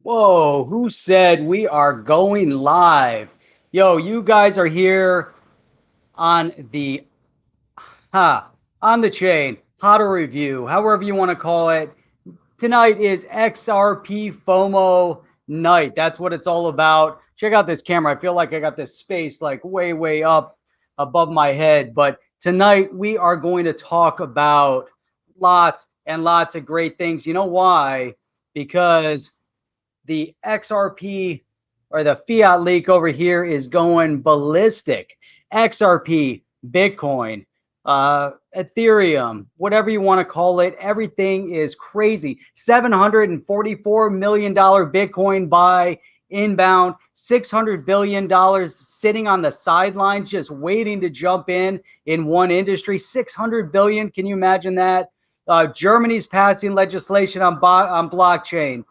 Whoa, who said we are going live? Yo, you guys are here on the on the chain, how to review, however you want to call it. Tonight is XRP FOMO night. That's what it's all about. Check out this camera. I feel like I got this space like way up above my head. But tonight we are going to talk about lots and lots of great things. You know why? Because the XRP or the Fiat leak over here is going ballistic. XRP, Bitcoin, Ethereum, whatever you want to call it, everything is crazy. $744 million Bitcoin buy inbound, $600 billion sitting on the sidelines, just waiting to jump in one industry. 600 billion. Can you imagine that? Germany's passing legislation on blockchain.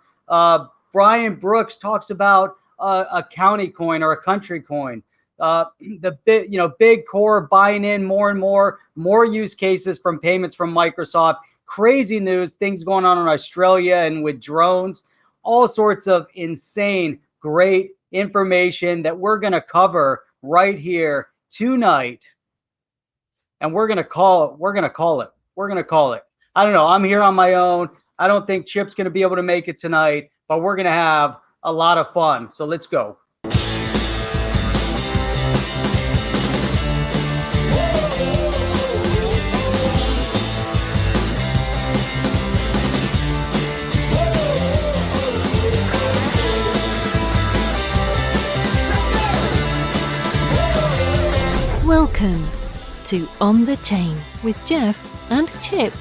Brian Brooks talks about a county coin or a country coin. Big core buying in more and more use cases from payments from Microsoft. Crazy news, things going on in Australia and with drones, all sorts of insane, great information that we're going to cover right here tonight. And we're going to call it. I don't know. I'm here on my own. I don't think Chip's going to be able to make it tonight, but we're going to have a lot of fun. So let's go. Welcome to On the Chain with Jeff and Chip.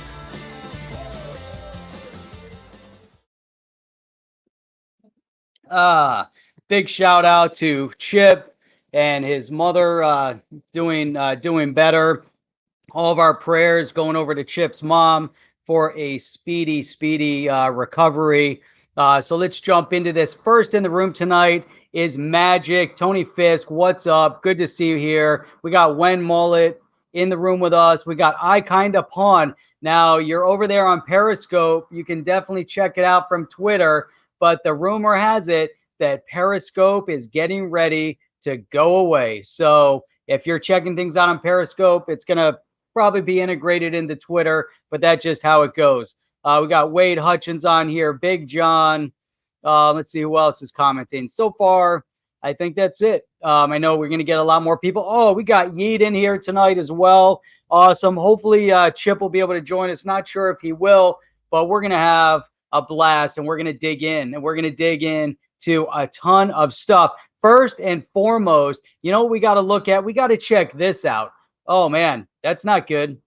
Big shout out to Chip and his mother doing better. All of our prayers going over to Chip's mom for a speedy recovery. So let's jump into this. First in the room tonight is Magic. Tony Fisk, what's up? Good to see you here. We got Wen Mullet in the room with us. We got I Kinda Pawn. Now, you're over there on Periscope. You can definitely check it out from Twitter. But the rumor has it that Periscope is getting ready to go away. So if you're checking things out on Periscope, it's going to probably be integrated into Twitter, but that's just how it goes. We got Wade Hutchins on here, Big John. Let's see who else is commenting. So far, I think that's it. I know we're going to get a lot more people. Oh, we got Yeet in here tonight as well. Awesome. Hopefully Chip will be able to join us. Not sure if he will, but we're going to have a blast and we're going to dig in to a ton of stuff. First and foremost, you know what we got to look at? We got to check this out. Oh man, that's not good.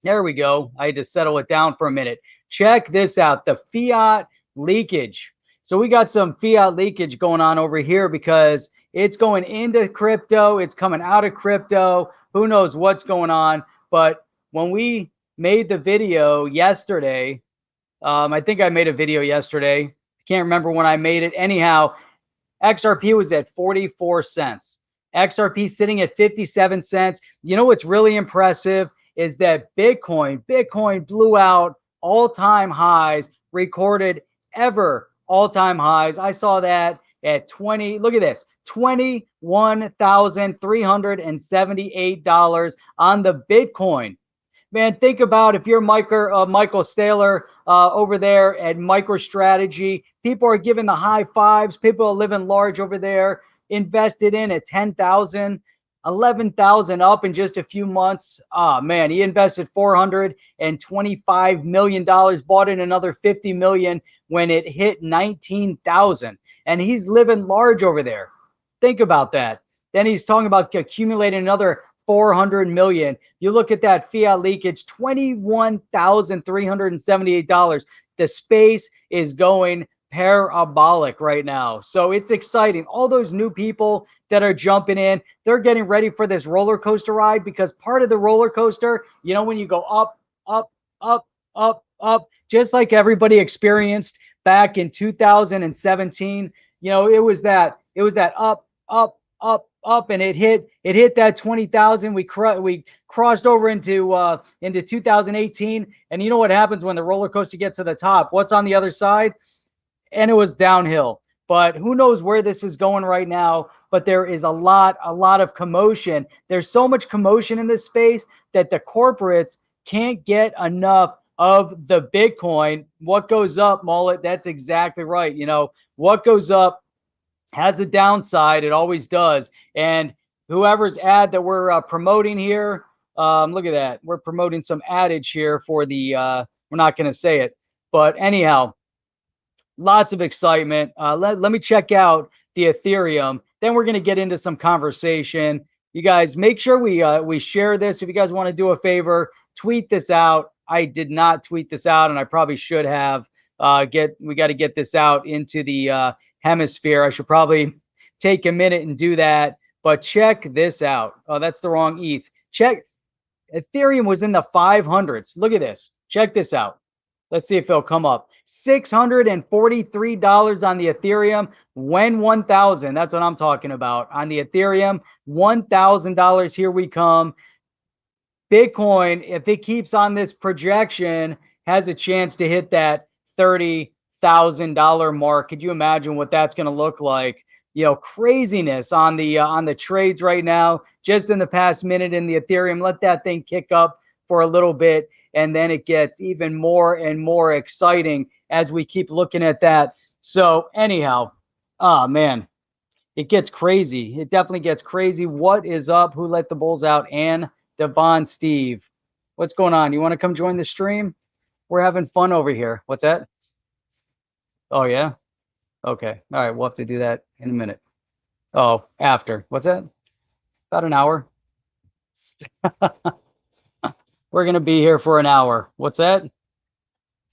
There we go. I had to settle it down for a minute. Check this out, the Fiat leakage. So we got some Fiat leakage going on over here because it's going into crypto. It's coming out of crypto. Who knows what's going on? But when we made the video yesterday, I think I made a video yesterday. I can't remember when I made it. Anyhow, XRP was at 44 cents. XRP sitting at 57 cents. You know what's really impressive is that Bitcoin blew out all-time highs, recorded ever all-time highs. I saw that at look at this, $21,378 on the Bitcoin. Man, think about if you're Michael Staler over there at MicroStrategy. People are giving the high fives. People are living large over there. Invested in at 10,000, 11,000 up in just a few months. Man, he invested $425 million, bought in another 50 million when it hit 19,000. And he's living large over there. Think about that. Then he's talking about accumulating another 400 million. You look at that Fiat leakage, $21,378. The space is going parabolic right now. So it's exciting. All those new people that are jumping in, they're getting ready for this roller coaster ride because part of the roller coaster, you know, when you go up, just like everybody experienced back in 2017, you know, it was that up, and it hit that 20,000. We crossed over into 2018, and you know what happens when the roller coaster gets to the top? What's on the other side? and it was downhill. But who knows where this is going right now? But there is a lot of commotion. There's so much commotion in this space that the corporates can't get enough of the Bitcoin. What goes up, Mullet? That's exactly right. You know, what goes up has a downside. It always does. And whoever's ad that we're promoting here, look at that. We're promoting some adage here for the, we're not going to say it. But anyhow, lots of excitement. Let me check out the Ethereum. Then we're going to get into some conversation. You guys, make sure we share this. If you guys want to do a favor, tweet this out. I did not tweet this out, and I probably should have. We got to get this out into the hemisphere. I should probably take a minute and do that. But check this out. Oh, that's the wrong ETH. Check. Ethereum was in the 500s. Look at this. Check this out. Let's see if it'll come up. $643 on the Ethereum. When 1,000, that's what I'm talking about. On the Ethereum, $1,000. Here we come. Bitcoin, if it keeps on this projection, has a chance to hit that $30,000 mark. Could you imagine what that's going to look like? You know, craziness on the trades right now. Just in the past minute in the Ethereum, let that thing kick up for a little bit, and then it gets even more and more exciting as we keep looking at that. So anyhow, oh man, it gets crazy. It definitely gets crazy. What is up? Who let the bulls out? And Devon Steve, what's going on? You want to come join the stream? We're having fun over here. What's that? Oh yeah. Okay. All right. We'll have to do that in a minute. Oh, after. What's that? About an hour. We're going to be here for an hour. What's that?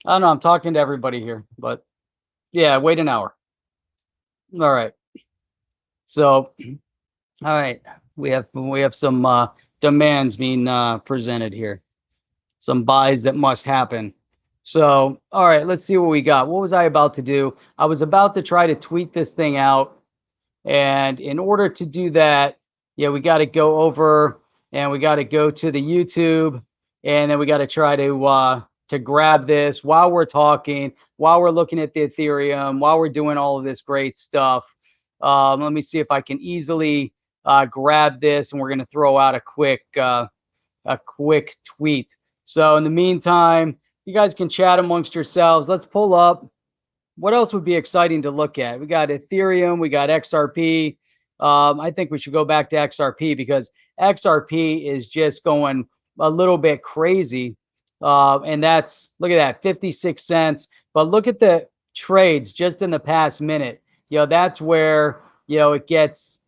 I don't know. I'm talking to everybody here, but yeah, wait an hour. All right. So, all right. We have some demands being presented here. Some buys that must happen. So, all right, let's see what we got. What was I about to do? I was about to try to tweet this thing out. And in order to do that, yeah, we got to go over and we got to go to the YouTube, and then we got to try to grab this while we're talking, while we're looking at the Ethereum, while we're doing all of this great stuff. Let me see if I can easily grab this, and we're going to throw out a quick tweet. So in the meantime, you guys can chat amongst yourselves. Let's pull up. What else would be exciting to look at? We got Ethereum, we got XRP. I think we should go back to XRP because XRP is just going a little bit crazy. And that's, look at that, 56 cents. But look at the trades just in the past minute. You know, that's where, you know, it's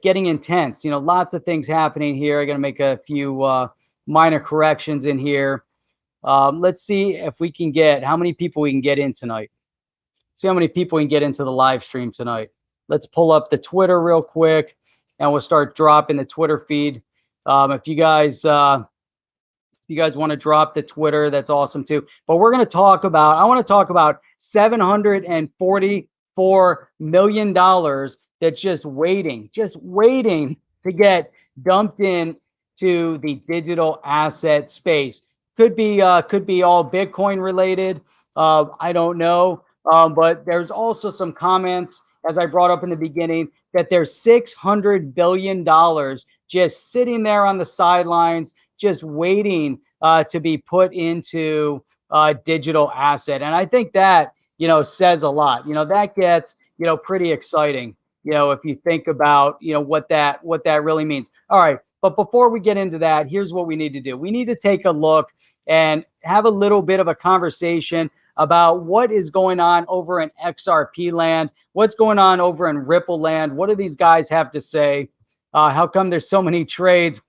getting intense. You know, lots of things happening here. I'm going to make a few minor corrections in here. Let's see if we can get, how many people we can get in tonight. See how many people we can get into the live stream tonight. Let's pull up the Twitter real quick, and we'll start dropping the Twitter feed. If you guys want to drop the Twitter, that's awesome too. But we're going to talk about, I want to talk about $744 million that's just waiting to get dumped in to the digital asset space. Could be all Bitcoin related. I don't know. But there's also some comments, as I brought up in the beginning, that there's $600 billion just sitting there on the sidelines, just waiting to be put into digital asset. And I think that, you know, says a lot. You know, that gets, you know, pretty exciting, you know, if you think about, you know, what that really means. All right. But before we get into that, here's what we need to do. We need to take a look and have a little bit of a conversation about what is going on over in XRP land, what's going on over in Ripple land. What do these guys have to say? How come there's so many trades?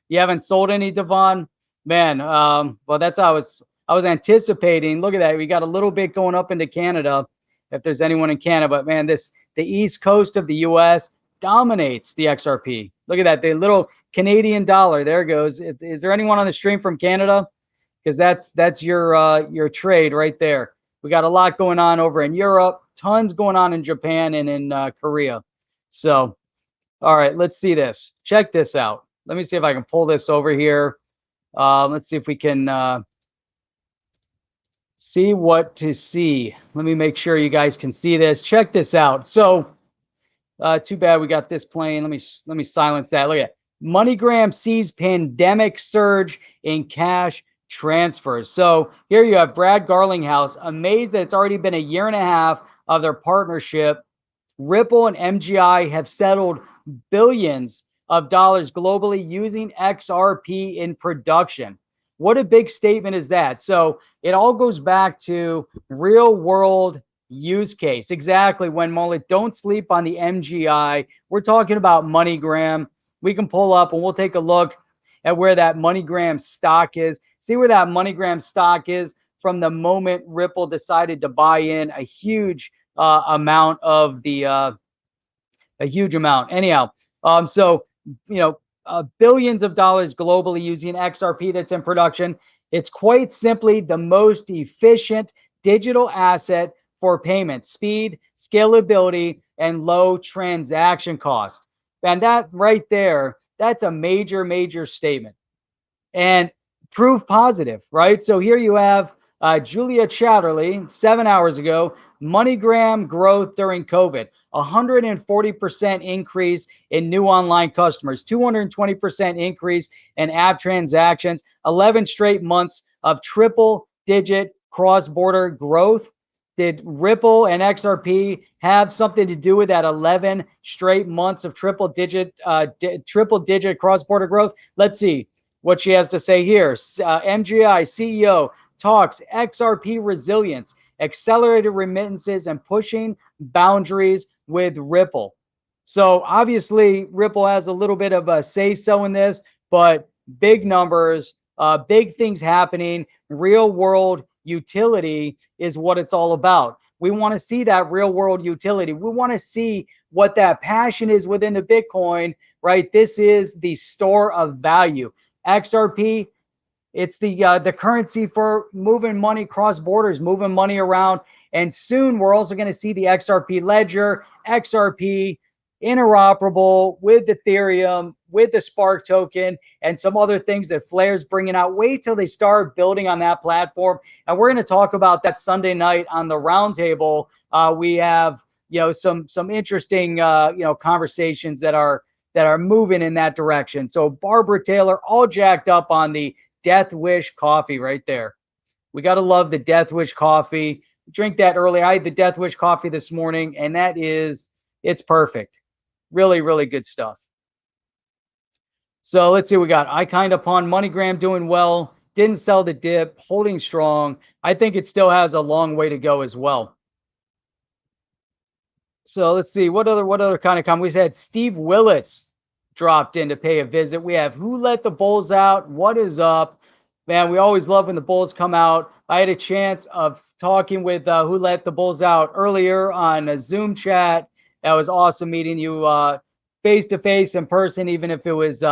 You haven't sold any, Devon? Man, well, that's how I was anticipating. Look at that. We got a little bit going up into Canada, if there's anyone in Canada. But man, the east coast of the US dominates the XRP. Look at that. The little Canadian dollar. There it goes. Is there anyone on the stream from Canada? Because that's your trade right there. We got a lot going on over in Europe, tons going on in Japan and in Korea. So, all right, let's see this. Check this out. Let me see if I can pull this over here. Let's see if we can See what to see. Let me make sure you guys can see this. Check this out. So, too bad we got this playing. Let me silence that. Look at it. MoneyGram sees pandemic surge in cash transfers. So here you have Brad Garlinghouse, amazed that it's already been a year and a half of their partnership. Ripple and MGI have settled billions of dollars globally using XRP in production. What a big statement is that? So it all goes back to real world use case. Exactly. When Mullet, don't sleep on the MGI. We're talking about MoneyGram. We can pull up and we'll take a look at where that MoneyGram stock is. See where that MoneyGram stock is from the moment Ripple decided to buy in a huge amount of the a huge amount. Anyhow, so you know, billions of dollars globally using XRP that's in production. It's quite simply the most efficient digital asset for payment, speed, scalability, and low transaction cost. And that right there, that's a major statement and proof positive, right? So here you have Julia Chatterley 7 hours ago, MoneyGram growth during COVID, 140% increase in new online customers, 220% increase in app transactions, 11 straight months of triple digit cross-border growth. Did Ripple and XRP have something to do with that 11 straight months of triple digit cross-border growth? Let's see what she has to say here. MGI CEO talks XRP resilience, accelerated remittances, and pushing boundaries with Ripple. So obviously, Ripple has a little bit of a say-so in this, but big numbers, big things happening, real world utility is what it's all about. We want to see that real world utility. We want to see what that passion is within the Bitcoin, right? This is the store of value. XRP, it's the currency for moving money cross borders, moving money around. And soon we're also going to see the XRP ledger, XRP interoperable with Ethereum, with the Spark token, and some other things that Flair's bringing out. Wait till they start building on that platform. And we're going to talk about that Sunday night on the roundtable. We have, some interesting, conversations that are moving in that direction. So Barbara Taylor, all jacked up on the Death Wish coffee right there. We got to love the Death Wish coffee. Drink that early. I had the Death Wish coffee this morning, and it's perfect. Really good stuff. So let's see what we got. I kind of pawn MoneyGram doing well. Didn't sell the dip, holding strong. I think it still has a long way to go as well. So let's see what other kind of comment. We had Steve Willits dropped in to pay a visit. We have Who Let the Bulls Out? What is up? Man, we always love when the Bulls come out. I had a chance of talking with Who Let the Bulls Out earlier on a Zoom chat. That was awesome meeting you face to face in person, even if it was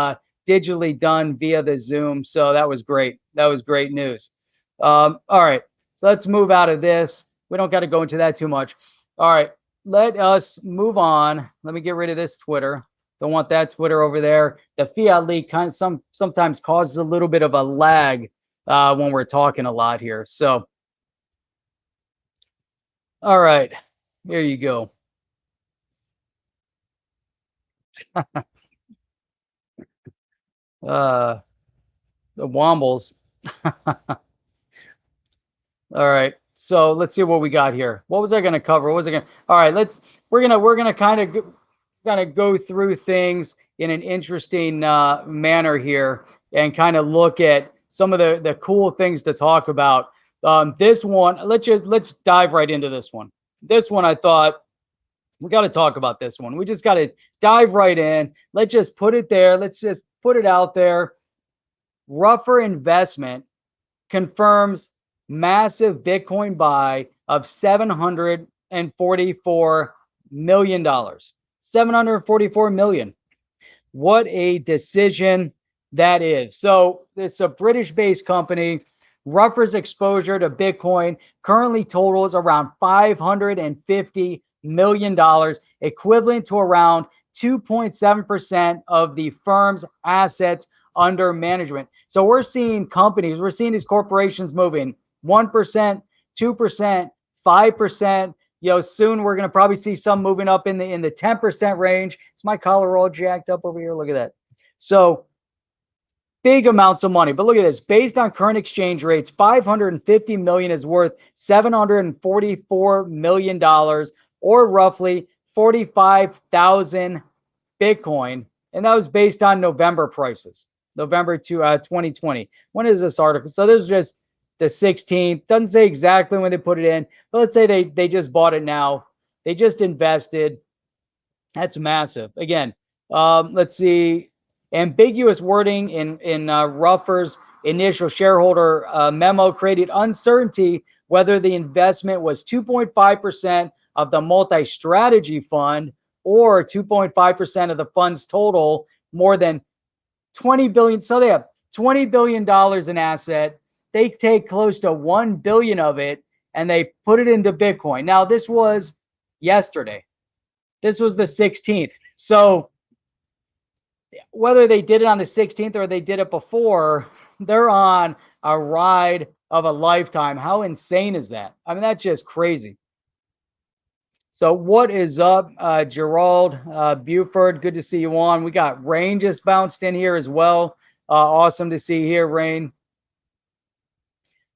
digitally done via the Zoom. So that was great. That was great news. All right, so let's move out of this. We don't got to go into that too much. All right, let us move on. Let me get rid of this Twitter. Don't want that Twitter over there. The Fiat Leak sometimes causes a little bit of a lag when we're talking a lot here. So, all right, here you go. The Wombles. All right, so let's see what we got here. What was I going to cover? What was I going to? All right, we're gonna kind of go through things in an interesting manner here and kind of look at some of the cool things to talk about. This one, let's dive right into this one. This one, I thought we got to talk about this one. We just got to dive right in. Let's just put it there. Let's just put it out there. Ruffer Investment confirms massive Bitcoin buy of $744 million. $744 million. What a decision that is. So it's a British-based company. Ruffer's exposure to Bitcoin currently totals around $550 million, equivalent to around 2.7% of the firm's assets under management. So we're seeing companies, we're seeing these corporations moving 1%, 2%, 5%. Soon we're going to probably see some moving up in the 10% range. Is my collar all jacked up over here? Look at that. So big amounts of money. But look at this. Based on current exchange rates, 550 million is worth $744 million, or roughly 45,000 Bitcoin. And that was based on November prices, November 2020. When is this article? So this is just the 16th. Doesn't say exactly when they put it in, but let's say they just bought it now. They just invested. That's massive. Again, let's see. Ambiguous wording in Ruffer's initial shareholder memo created uncertainty whether the investment was 2.5% of the multi-strategy fund or 2.5% of the fund's total, more than 20 billion. So they have $20 billion in asset. They take close to 1 billion of it and they put it into Bitcoin. Now, this was yesterday. This was the 16th. So whether they did it on the 16th or they did it before, they're on a ride of a lifetime. How insane is that? I mean, that's just crazy. So what is up, Gerald Buford? Good to see you on. We got Rain just bounced in here as well. Awesome to see here, Rain.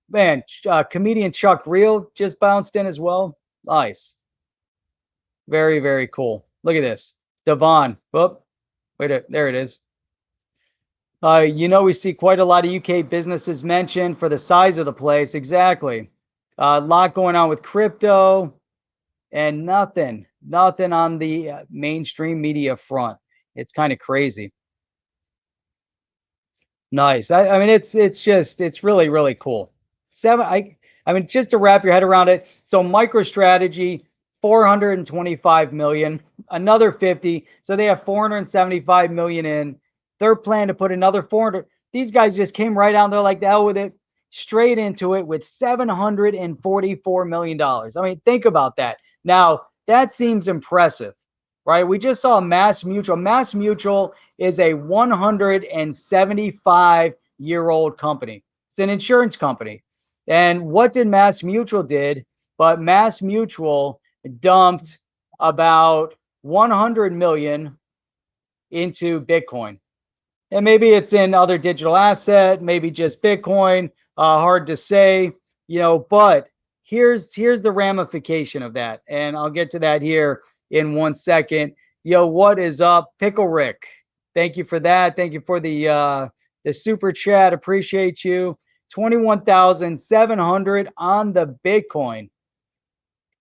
Man, comedian Chuck Reel just bounced in as well. Nice. Very, very cool. Look at this. Devon. Oh, wait, there it is. We see quite a lot of UK businesses mentioned for the size of the place. Exactly. A lot going on with crypto. And nothing on the mainstream media front. It's kind of crazy. Nice. I mean, it's really, really cool. I mean, just to wrap your head around it. So MicroStrategy, 425 million, another 50. So they have 475 million in. They're planning to put another 400. These guys just came right out. They're like, the hell with it, straight into it with $744 million. I mean, think about that. Now, that seems impressive, right? We just saw Mass Mutual. Mass Mutual is a 175-year-old company. It's an insurance company. And what did Mass Mutual did? But Mass Mutual dumped about 100 million into Bitcoin. And maybe it's in other digital asset, maybe just Bitcoin, hard to say, but here's the ramification of that. And I'll get to that here in 1 second. What is up? Pickle Rick. Thank you for that. Thank you for the super chat. Appreciate you. 21,700 on the Bitcoin.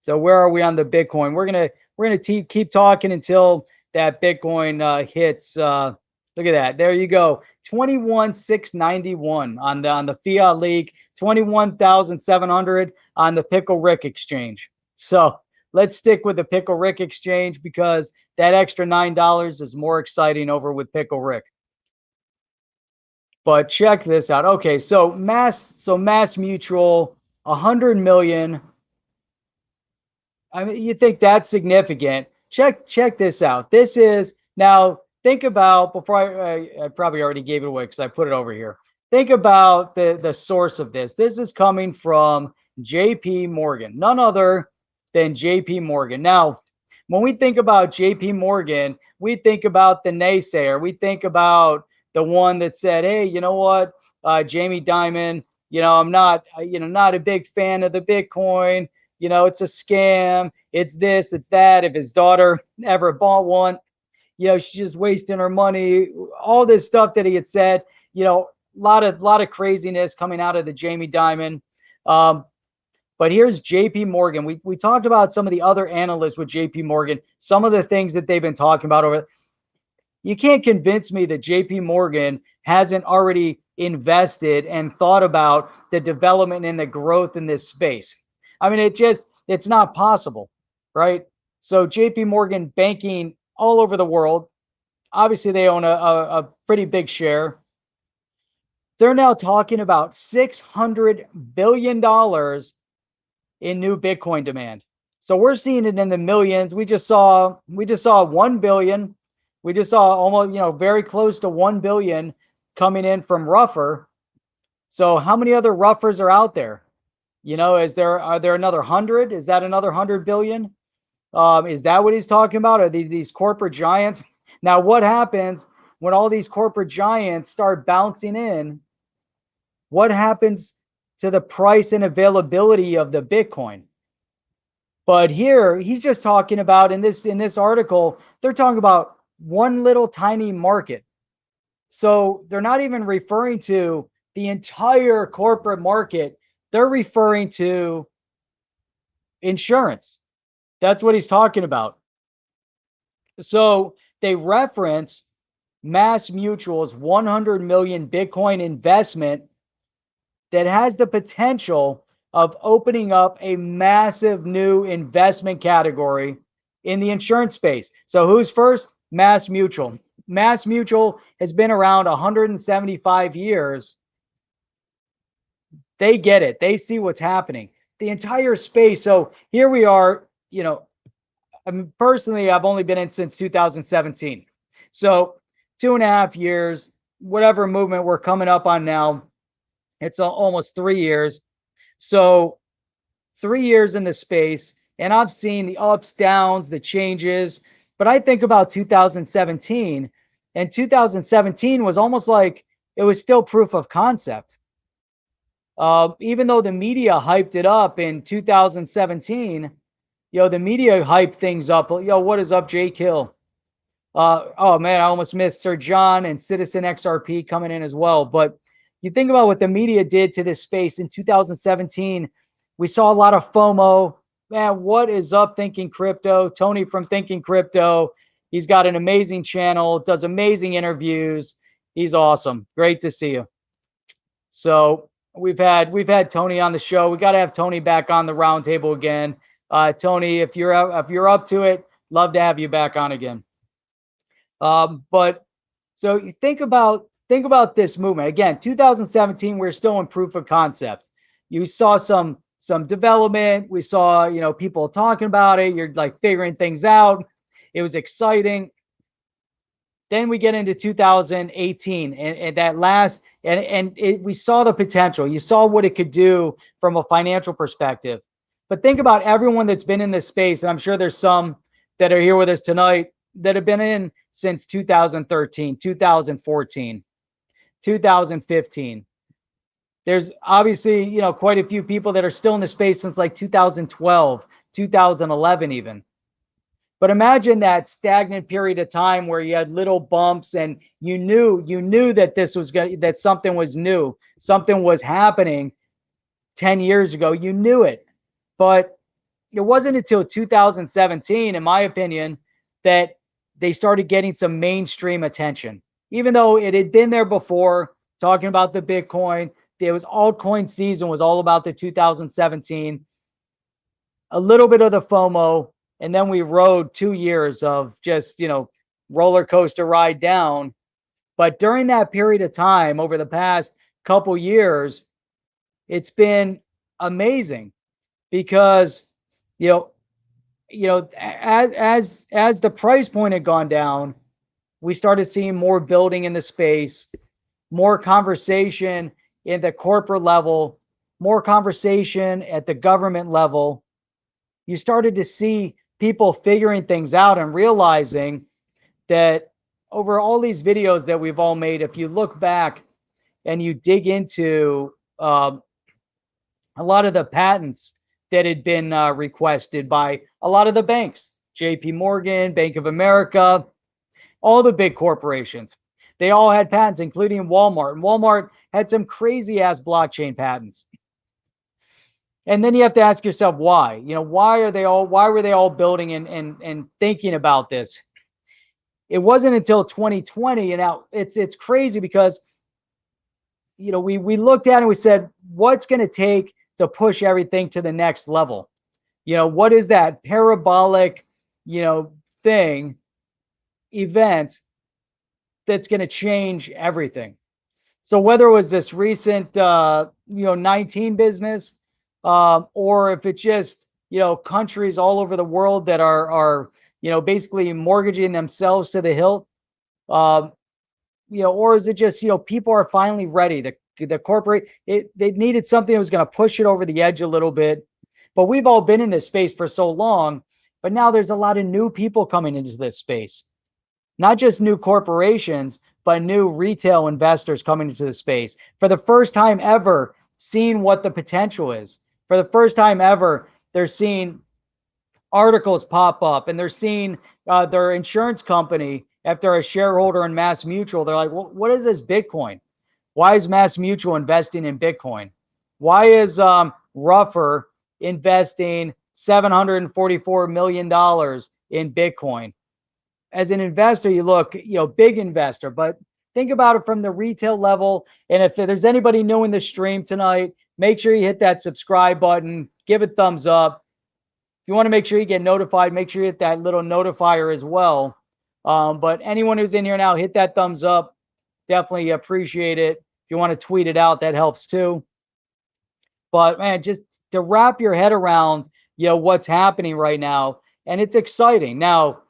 So where are we on the Bitcoin? We're gonna keep talking until that Bitcoin hits. Look at that. There you go. 21,691 on the Fiat Leak, 21,700 on the Pickle Rick exchange. So let's stick with the Pickle Rick exchange because that extra $9 is more exciting over with Pickle Rick. But check this out. Okay, so Mass Mutual, 100 million. I mean, you think that's significant? Check this out. This is now. Think about, before I probably already gave it away because I put it over here. Think about the source of this. This is coming from JP Morgan, none other than JP Morgan. Now, when we think about JP Morgan, we think about the naysayer. We think about the one that said, hey, you know what, Jamie Dimon, I'm not a big fan of the Bitcoin. It's a scam. It's this, it's that. If his daughter ever bought one, she's just wasting her money. All this stuff that he had said, a lot of craziness coming out of the Jamie Dimon. But here's JP Morgan. We talked about some of the other analysts with JP Morgan, some of the things that they've been talking about over. You can't convince me that JP Morgan hasn't already invested and thought about the development and the growth in this space. I mean, it's not possible, right? So JP Morgan banking all over the world. Obviously, they own a pretty big share. They're now talking about $600 billion in new Bitcoin demand. So we're seeing it in the millions. We just saw 1 billion. We just saw almost, very close to 1 billion coming in from Ruffer. So how many other Ruffers are out there? You know, are there another 100? Is that another 100 billion? Is that what he's talking about? Are these corporate giants? Now, what happens when all these corporate giants start bouncing in? What happens to the price and availability of the Bitcoin? But here he's just talking about in this article, they're talking about one little tiny market. So they're not even referring to the entire corporate market. They're referring to insurance. That's what he's talking about. So they reference Mass Mutual's 100 million Bitcoin investment that has the potential of opening up a massive new investment category in the insurance space. So who's first? Mass Mutual. Mass Mutual has been around 175 years. They get it. They see what's happening. The entire space. So here we are, you know, I mean, personally, I've only been in since 2017. So 2.5 years, whatever movement we're coming up on now, it's almost 3 years. So 3 years in the space, and I've seen the ups, downs, the changes. But I think about 2017, and 2017 was almost like it was still proof of concept. Even though the media hyped it up in 2017, the media hyped things up. What is up, Jake Hill? Oh man, I almost missed Sir John and Citizen XRP coming in as well. But you think about what the media did to this space in 2017. We saw a lot of FOMO. Man, what is up, Thinking Crypto? Tony from Thinking Crypto. He's got an amazing channel, does amazing interviews. He's awesome. Great to see you. So we've had Tony on the show. We got to have Tony back on the roundtable again. Tony, if you're up to it, love to have you back on again. But so you think about this movement again. 2017, we're still in proof of concept. You saw some development. We saw people talking about it. You're like figuring things out. It was exciting. Then we get into 2018 and that last we saw the potential. You saw what it could do from a financial perspective. But think about everyone that's been in this space, and I'm sure there's some that are here with us tonight that have been in since 2013, 2014, 2015. There's obviously, quite a few people that are still in the space since like 2012, 2011 even. But imagine that stagnant period of time where you had little bumps and you knew that that something was new, something was happening 10 years ago. You knew it. But it wasn't until 2017, in my opinion, that they started getting some mainstream attention. Even though it had been there before, talking about the Bitcoin, it was altcoin season was all about the 2017. A little bit of the FOMO, and then we rode 2 years of just, roller coaster ride down. But during that period of time, over the past couple years, it's been amazing because, as the price point had gone down, we started seeing more building in the space, more conversation in the corporate level, more conversation at the government level. You started to see people figuring things out and realizing that over all these videos that we've all made, if you look back and you dig into a lot of the patents that had been requested by a lot of the banks, JP Morgan, Bank of America, all the big corporations, they all had patents, including Walmart. And Walmart had some crazy ass blockchain patents. And then you have to ask yourself why. Why were they all building and thinking about this? It wasn't until 2020, and now it's crazy because we looked at it and we said, what's going to take to push everything to the next level? What is that parabolic, event that's going to change everything? So whether it was this recent, 19 business, or if it's just, countries all over the world that are basically mortgaging themselves to the hilt, or is it just, people are finally ready. the corporate, they needed something that was going to push it over the edge a little bit. But we've all been in this space for so long, but now there's a lot of new people coming into this space. Not just new corporations, but new retail investors coming into the space for the first time ever, seeing what the potential is. For the first time ever, they're seeing articles pop up, and they're seeing their insurance company, if they're a shareholder in Mass Mutual, they're like, well, what is this Bitcoin? Why is Mass Mutual investing in Bitcoin? Why is Ruffer investing $744 million in Bitcoin? As an investor, you look, big investor, but think about it from the retail level. And if there's anybody new in the stream tonight, make sure you hit that subscribe button, give it thumbs up. If you want to make sure you get notified, make sure you hit that little notifier as well. But anyone who's in here now, hit that thumbs up. Definitely appreciate it. If you want to tweet it out, that helps too. But man, just to wrap your head around, what's happening right now. And it's exciting. Now,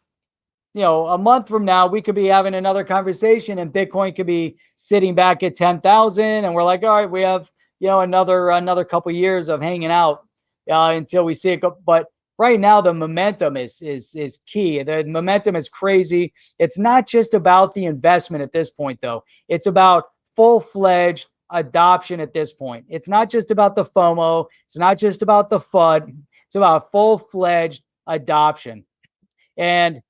a month from now, we could be having another conversation and Bitcoin could be sitting back at 10,000. And we're like, all right, we have, another couple of years of hanging out until we see it go. But right now, the momentum is key. The momentum is crazy. It's not just about the investment at this point, though. It's about full-fledged adoption at this point. It's not just about the FOMO. It's not just about the FUD. It's about full-fledged adoption. And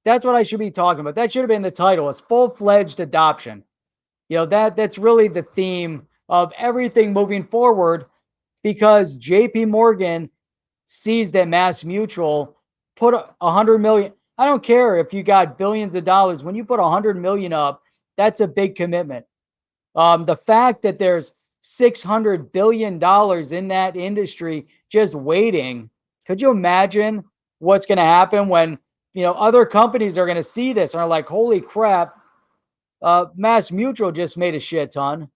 that's what I should be talking about. That should have been the title, is full-fledged adoption. That's really the theme of everything moving forward, because JP Morgan sees that Mass Mutual put 100 million. I don't care if you got billions of dollars. When you put 100 million up, that's a big commitment. The fact that there's $600 billion in that industry just waiting. Could you imagine what's going to happen when, other companies are going to see this and are like, holy crap, Mass Mutual just made a shit ton.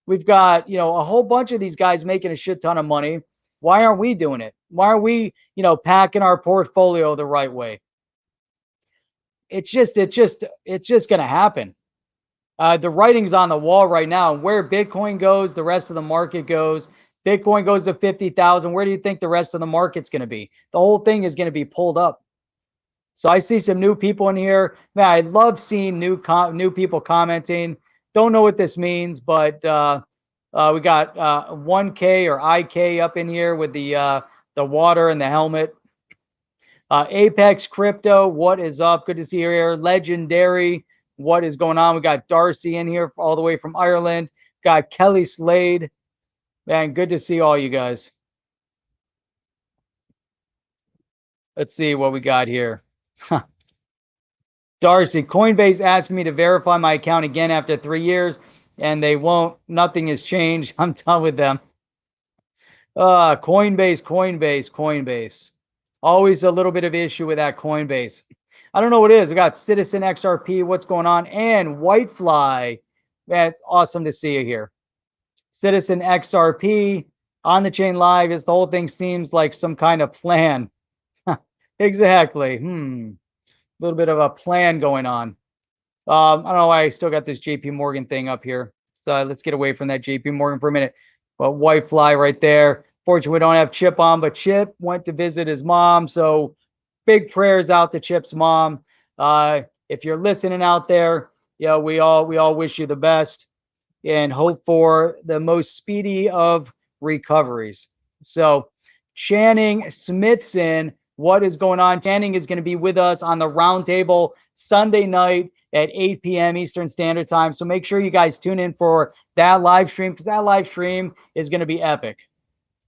We've got, a whole bunch of these guys making a shit ton of money. Why aren't we doing it? Why aren't we, packing our portfolio the right way? It's just going to happen. The writing's on the wall right now. Where Bitcoin goes, the rest of the market goes. Bitcoin goes to 50,000. Where do you think the rest of the market's going to be? The whole thing is going to be pulled up. So I see some new people in here. Man, I love seeing new people commenting. Don't know what this means, but we got 1K or IK up in here with the water and the helmet. Apex Crypto, what is up? Good to see you here. Legendary, what is going on? We got Darcy in here all the way from Ireland. Got Kelly Slade. Man, good to see all you guys. Let's see what we got here. Darcy, Coinbase asked me to verify my account again after 3 years, and they won't. Nothing has changed. I'm done with them. Coinbase. Always a little bit of issue with that Coinbase. I don't know what it is. We got Citizen XRP. What's going on? And Whitefly. Man, it's awesome to see you here. Citizen XRP on the chain live. Is the whole thing seems like some kind of plan. Exactly. A little bit of a plan going on. I don't know why I still got this JP Morgan thing up here. So let's get away from that JP Morgan for a minute. But Whitefly right there. Fortunately, we don't have Chip on, but Chip went to visit his mom. So big prayers out to Chip's mom. If you're listening out there, we all wish you the best and hope for the most speedy of recoveries. So Channing Smithson, what is going on? Channing is going to be with us on the roundtable Sunday night at 8 p.m. Eastern Standard Time. So make sure you guys tune in for that live stream, because that live stream is going to be epic.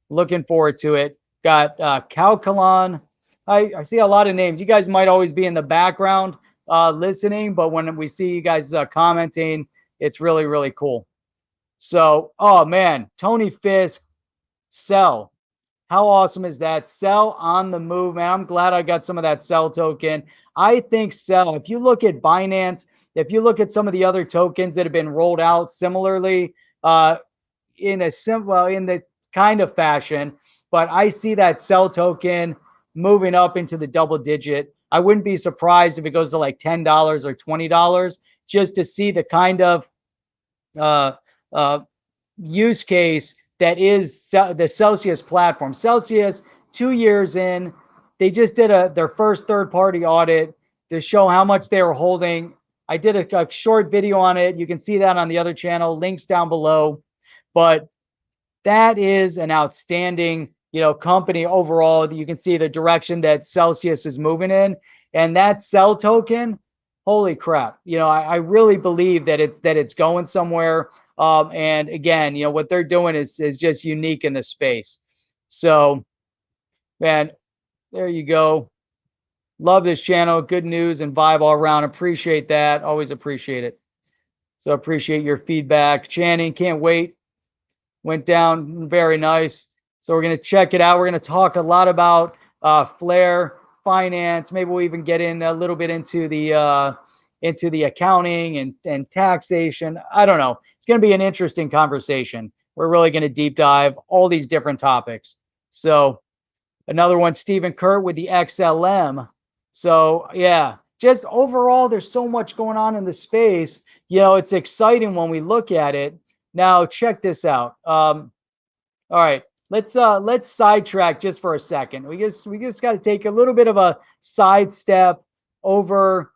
Looking forward to it. Got Calculon. I see a lot of names. You guys might always be in the background listening, but when we see you guys commenting, it's really, really cool. So, oh man, Tony Fisk, sell. How awesome is that? Sell on the move, man. I'm glad I got some of that sell token. I think sell. If you look at Binance, if you look at some of the other tokens that have been rolled out similarly in the kind of fashion, but I see that sell token moving up into the double digit. I wouldn't be surprised if it goes to like $10 or $20 just to see the kind of use case that is the Celsius platform. Celsius, 2 years in, they just did their first third-party audit to show how much they were holding. I did a short video on it. You can see that on the other channel, links down below. But that is an outstanding, company overall. You can see the direction that Celsius is moving in, and that Cell token, holy crap! I really believe that it's going somewhere. And again, what they're doing is just unique in the space. So, man, there you go. Love this channel. Good news and vibe all around. Appreciate that. Always appreciate it. So appreciate your feedback. Channing, can't wait. Went down very nice. So we're going to check it out. We're going to talk a lot about Flare finance. Maybe we'll even get in a little bit into the accounting and taxation. I don't know. It's going to be an interesting conversation. We're really going to deep dive all these different topics. So another one, Stephen Kurt with the XLM. So yeah, just overall, there's so much going on in the space. It's exciting when we look at it. Now, check this out. All right, let's sidetrack just for a second. We just got to take a little bit of a sidestep over,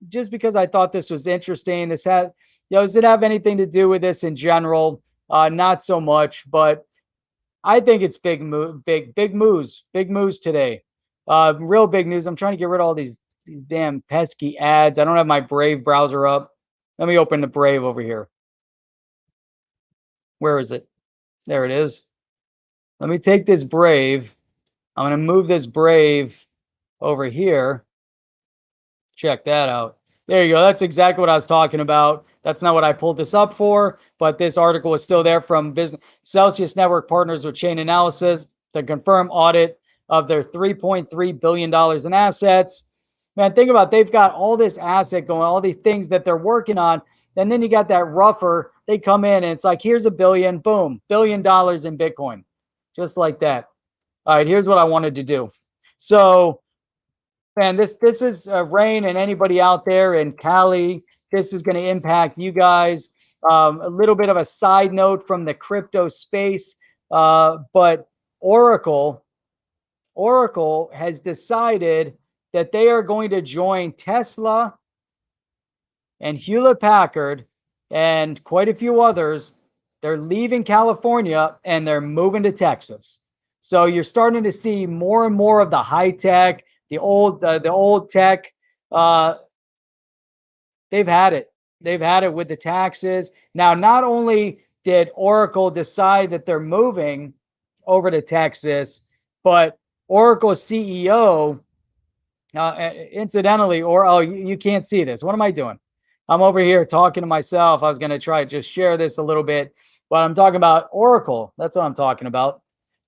just because I thought this was interesting. Does it have anything to do with this in general? Not so much, but I think it's big moves today. Real big news. I'm trying to get rid of all these damn pesky ads. I don't have my Brave browser up. Let me open the Brave over here. Where is it? There it is. Let me take this Brave. I'm going to move this Brave over here. Check that out. There you go. That's exactly what I was talking about. That's not what I pulled this up for, but this article is still there from business. Celsius Network partners with Chainalysis to confirm audit of their $3.3 billion in assets. Man, think about it. They've got all this asset going, all these things that they're working on. And then you got that Ruffer. They come in and it's like, here's a billion, boom, $1 billion in Bitcoin. Just like that. All right, here's what I wanted to do. So, man, this is Rain and anybody out there in Cali. This is going to impact you guys. A little bit of a side note from the crypto space, but Oracle has decided that they are going to join Tesla and Hewlett Packard and quite a few others. They're leaving California and they're moving to Texas. So you're starting to see more and more of the high tech, the old tech. They've had it. They've had it with the taxes. Now, not only did Oracle decide that they're moving over to Texas, but Oracle's CEO, incidentally, you can't see this. What am I doing? I'm over here talking to myself. I was going to try to just share this a little bit, but I'm talking about Oracle. That's what I'm talking about.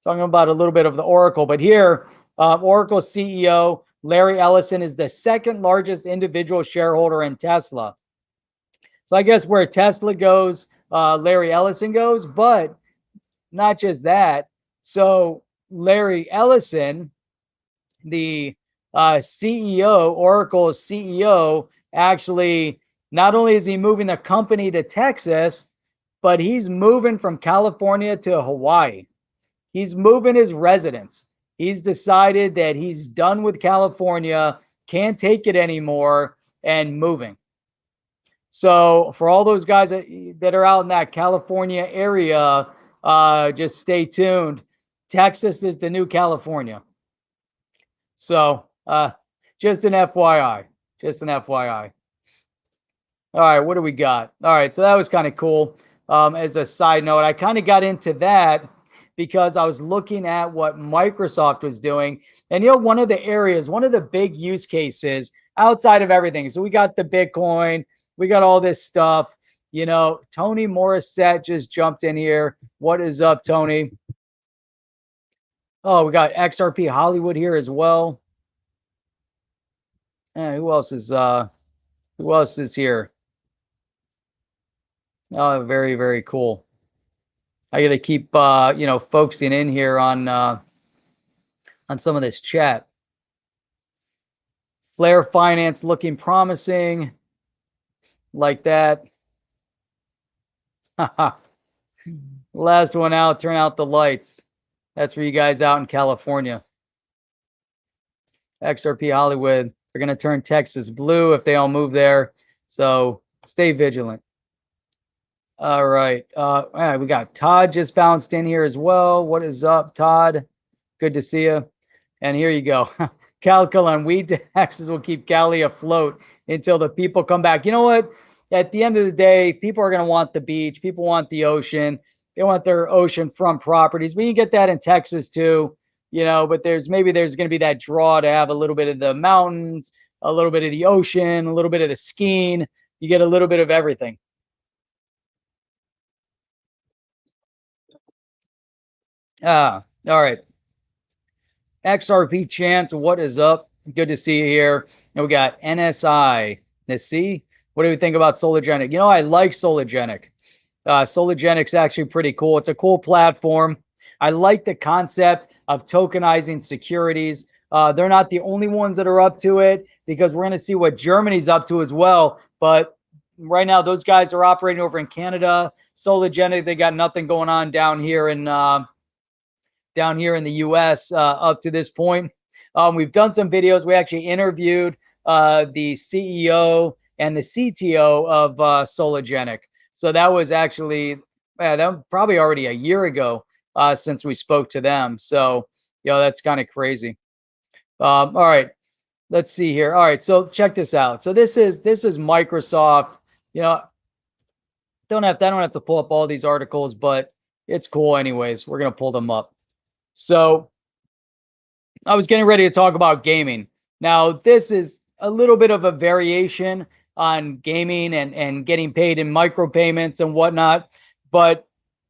Talking about a little bit of the Oracle. But here, Oracle's CEO, Larry Ellison, is the second largest individual shareholder in Tesla. So I guess where Tesla goes, Larry Ellison goes, but not just that. So Larry Ellison, the CEO, Oracle's CEO, actually, not only is he moving the company to Texas, but he's moving from California to Hawaii. He's moving his residence. He's decided that he's done with California, can't take it anymore, and moving. So for all those guys that are out in that California area, just stay tuned. Texas is the new California. So just an FYI. Just an FYI. All right, what do we got? All right, so that was kind of cool. As a side note, I kind of got into that because I was looking at what Microsoft was doing. And, one of the areas, one of the big use cases outside of everything. So we got the Bitcoin, we got all this stuff. Tony Morissette just jumped in here. What is up, Tony? Oh, we got XRP Hollywood here as well. And who else is here? Oh, very, very cool. I got to keep, focusing in here on some of this chat. Flare Finance looking promising, like that. Last one out, turn out the lights. That's for you guys out in California. XRP Hollywood. They're going to turn Texas blue if they all move there. So stay vigilant. All right. We got Todd just bounced in here as well. What is up, Todd? Good to see you. And here you go. Calculon, weed taxes will keep Cali afloat until the people come back. You know what? At the end of the day, people are going to want the beach. People want the ocean. They want their oceanfront properties. We can get that in Texas too, you know, but there's going to be that draw to have a little bit of the mountains, a little bit of the ocean, a little bit of the skiing. You get a little bit of everything. All right. XRP Chance, what is up? Good to see you here. And we got NSI. Nasi, what do we think about Sologenic? You know, I like Sologenic. Sologenic's actually pretty cool. It's a cool platform. I like the concept of tokenizing securities. They're not the only ones that are up to it, because we're going to see what Germany's up to as well. But right now, those guys are operating over in Canada. Sologenic, they got nothing going on down here in the US up to this point. We've done some videos. We actually interviewed the CEO and the CTO of Sologenic. So that was actually that was probably already a year ago since we spoke to them. So, you know, that's kind of crazy. All right, let's see here. All right, so check this out. So this is Microsoft. You know, I don't have to pull up all these articles, but it's cool anyways. We're gonna pull them up. So I was getting ready to talk about gaming. Now, this is a little bit of a variation on gaming and getting paid in micropayments and whatnot. But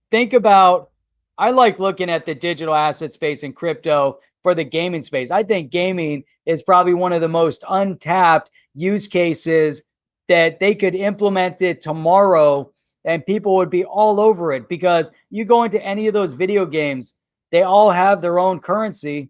think about, I like looking at the digital asset space and crypto for the gaming space. I think gaming is probably one of the most untapped use cases that they could implement it tomorrow and people would be all over it, because you go into any of those video games, they all have their own currency.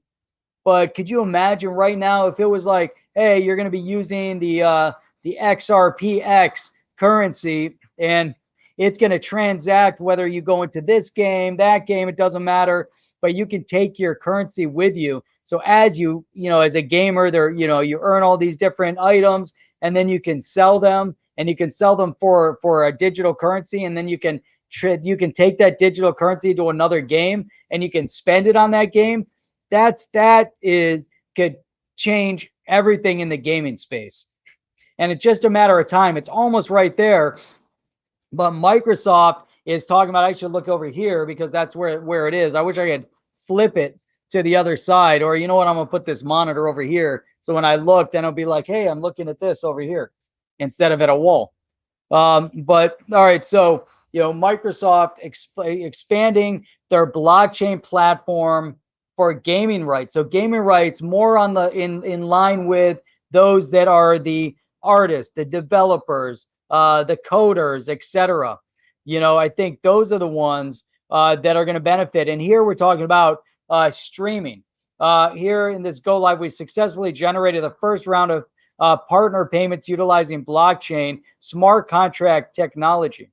But could you imagine right now if it was like, hey, you're going to be using the XRPX currency, and it's going to transact whether you go into this game, that game, it doesn't matter, but you can take your currency with you. So as you know, as a gamer, there, you know, you earn all these different items, and then you can sell them, and you can sell them for a digital currency, and then you can take that digital currency to another game and you can spend it on that game. Could change everything in the gaming space. And it's just a matter of time. It's almost right there. But Microsoft is talking about, I should look over here because that's where it is. I wish I could flip it to the other side, or you know what, I'm gonna put this monitor over here. So when I look, then it'll be like, hey, I'm looking at this over here instead of at a wall. But all right, so you know, Microsoft expanding their blockchain platform for gaming rights. So gaming rights more on the in line with those that are the artists, the developers, the coders, etc. You know, I think those are the ones that are going to benefit. And here we're talking about streaming. Here in this Go Live, we successfully generated the first round of partner payments utilizing blockchain smart contract technology.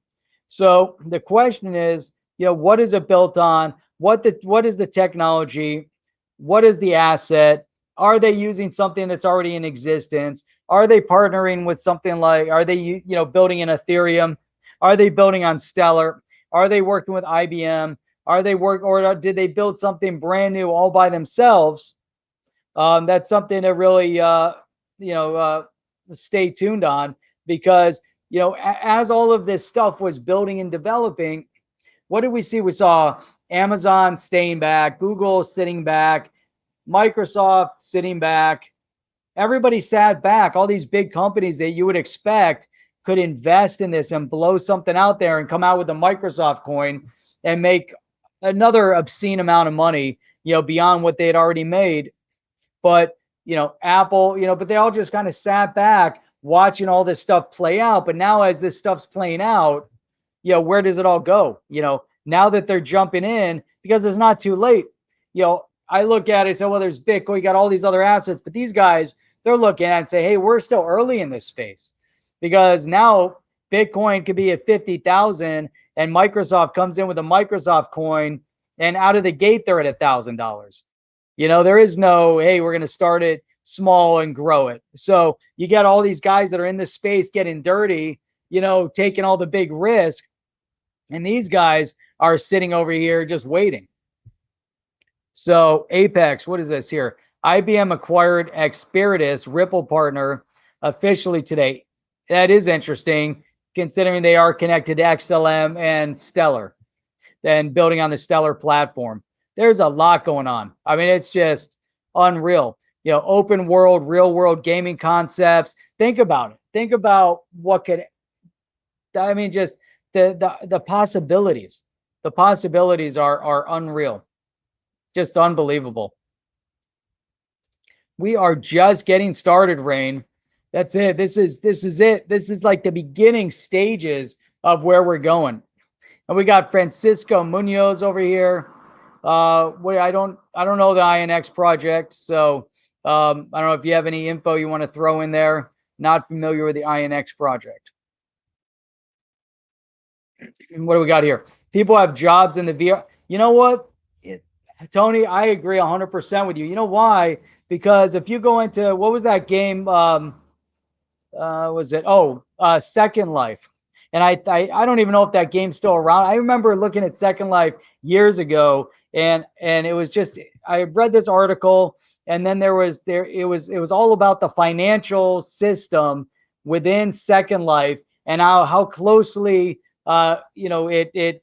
So the question is, you know, what is it built on? What is the technology? What is the asset? Are they using something that's already in existence? Are they partnering with something like, are they, you know, building in Ethereum? Are they building on Stellar? Are they working with IBM? Or did they build something brand new all by themselves? That's something to really, stay tuned on, because, you know, as all of this stuff was building and developing, what did we see? We saw Amazon staying back, Google sitting back, Microsoft sitting back. Everybody sat back. All these big companies that you would expect could invest in this and blow something out there and come out with a Microsoft coin and make another obscene amount of money, you know, beyond what they had already made. But, you know, Apple, you know, but they all just kind of sat back watching all this stuff play out. But now as this stuff's playing out, you know, where does it all go? You know, now that they're jumping in, because it's not too late. You know, I look at it and say, well, there's Bitcoin, you got all these other assets, but these guys, they're looking at it and say, hey, we're still early in this space, because now Bitcoin could be at 50,000 and Microsoft comes in with a Microsoft coin, and out of the gate they're at $1,000. There is no, hey, we're going to start it small and grow it. So you got all these guys that are in this space getting dirty, taking all the big risk, and these guys are sitting over here just waiting. So Apex, what is this here? IBM acquired Experitus, Ripple partner, officially today. That is interesting, considering they are connected to XLM and Stellar, and building on the Stellar platform. There's a lot going on. I mean, it's just unreal. Open world, real world gaming concepts. Think about it. Think about what could, I mean, just the possibilities. The possibilities are unreal. Just unbelievable. We are just getting started, Rain. That's it. This is it. This is like the beginning stages of where we're going. And we got Francisco Munoz over here. I don't know the INX project, so I don't know if you have any info you want to throw in there. Not familiar with the INX project. What do we got here? People have jobs in the VR. You know what, Tony? I agree 100% with you. You know why? Because if you go into, what was that game? Was it? Second Life. And I don't even know if that game's still around. I remember looking at Second Life years ago, and it was just, I read this article, and then it was all about the financial system within Second Life, and how closely it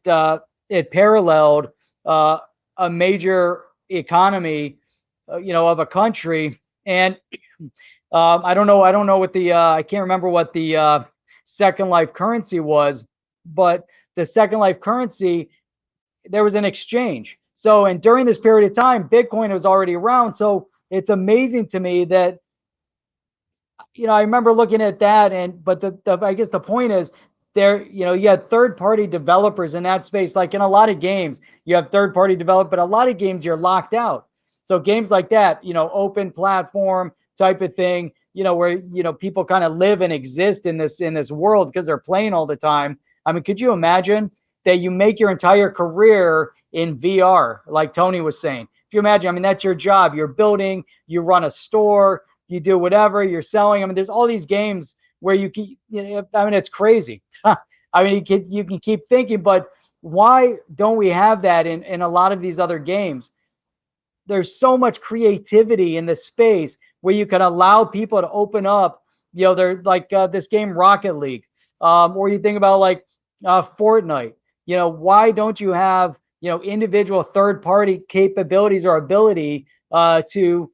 paralleled a major economy of a country. And I don't know what the I can't remember what the Second Life currency was, but the Second Life currency, there was an exchange. So, and during this period of time, Bitcoin was already around. So it's amazing to me that, I remember looking at that, but I guess the point is, there, you had third-party developers in that space. Like in a lot of games, you have third-party developers, but a lot of games you're locked out. So games like that, open platform type of thing, where, people kind of live and exist in this world because they're playing all the time. I mean, could you imagine that you make your entire career in VR, like Tony was saying? If you imagine, I mean, that's your job. You're building, you run a store, you do whatever, you're selling. I mean, there's all these games where I mean, it's crazy. I mean, you can keep thinking, but why don't we have that in a lot of these other games? There's so much creativity in the space where you can allow people to open up, they're like this game Rocket League, or you think about like Fortnite. Why don't you have, individual third-party capabilities or ability to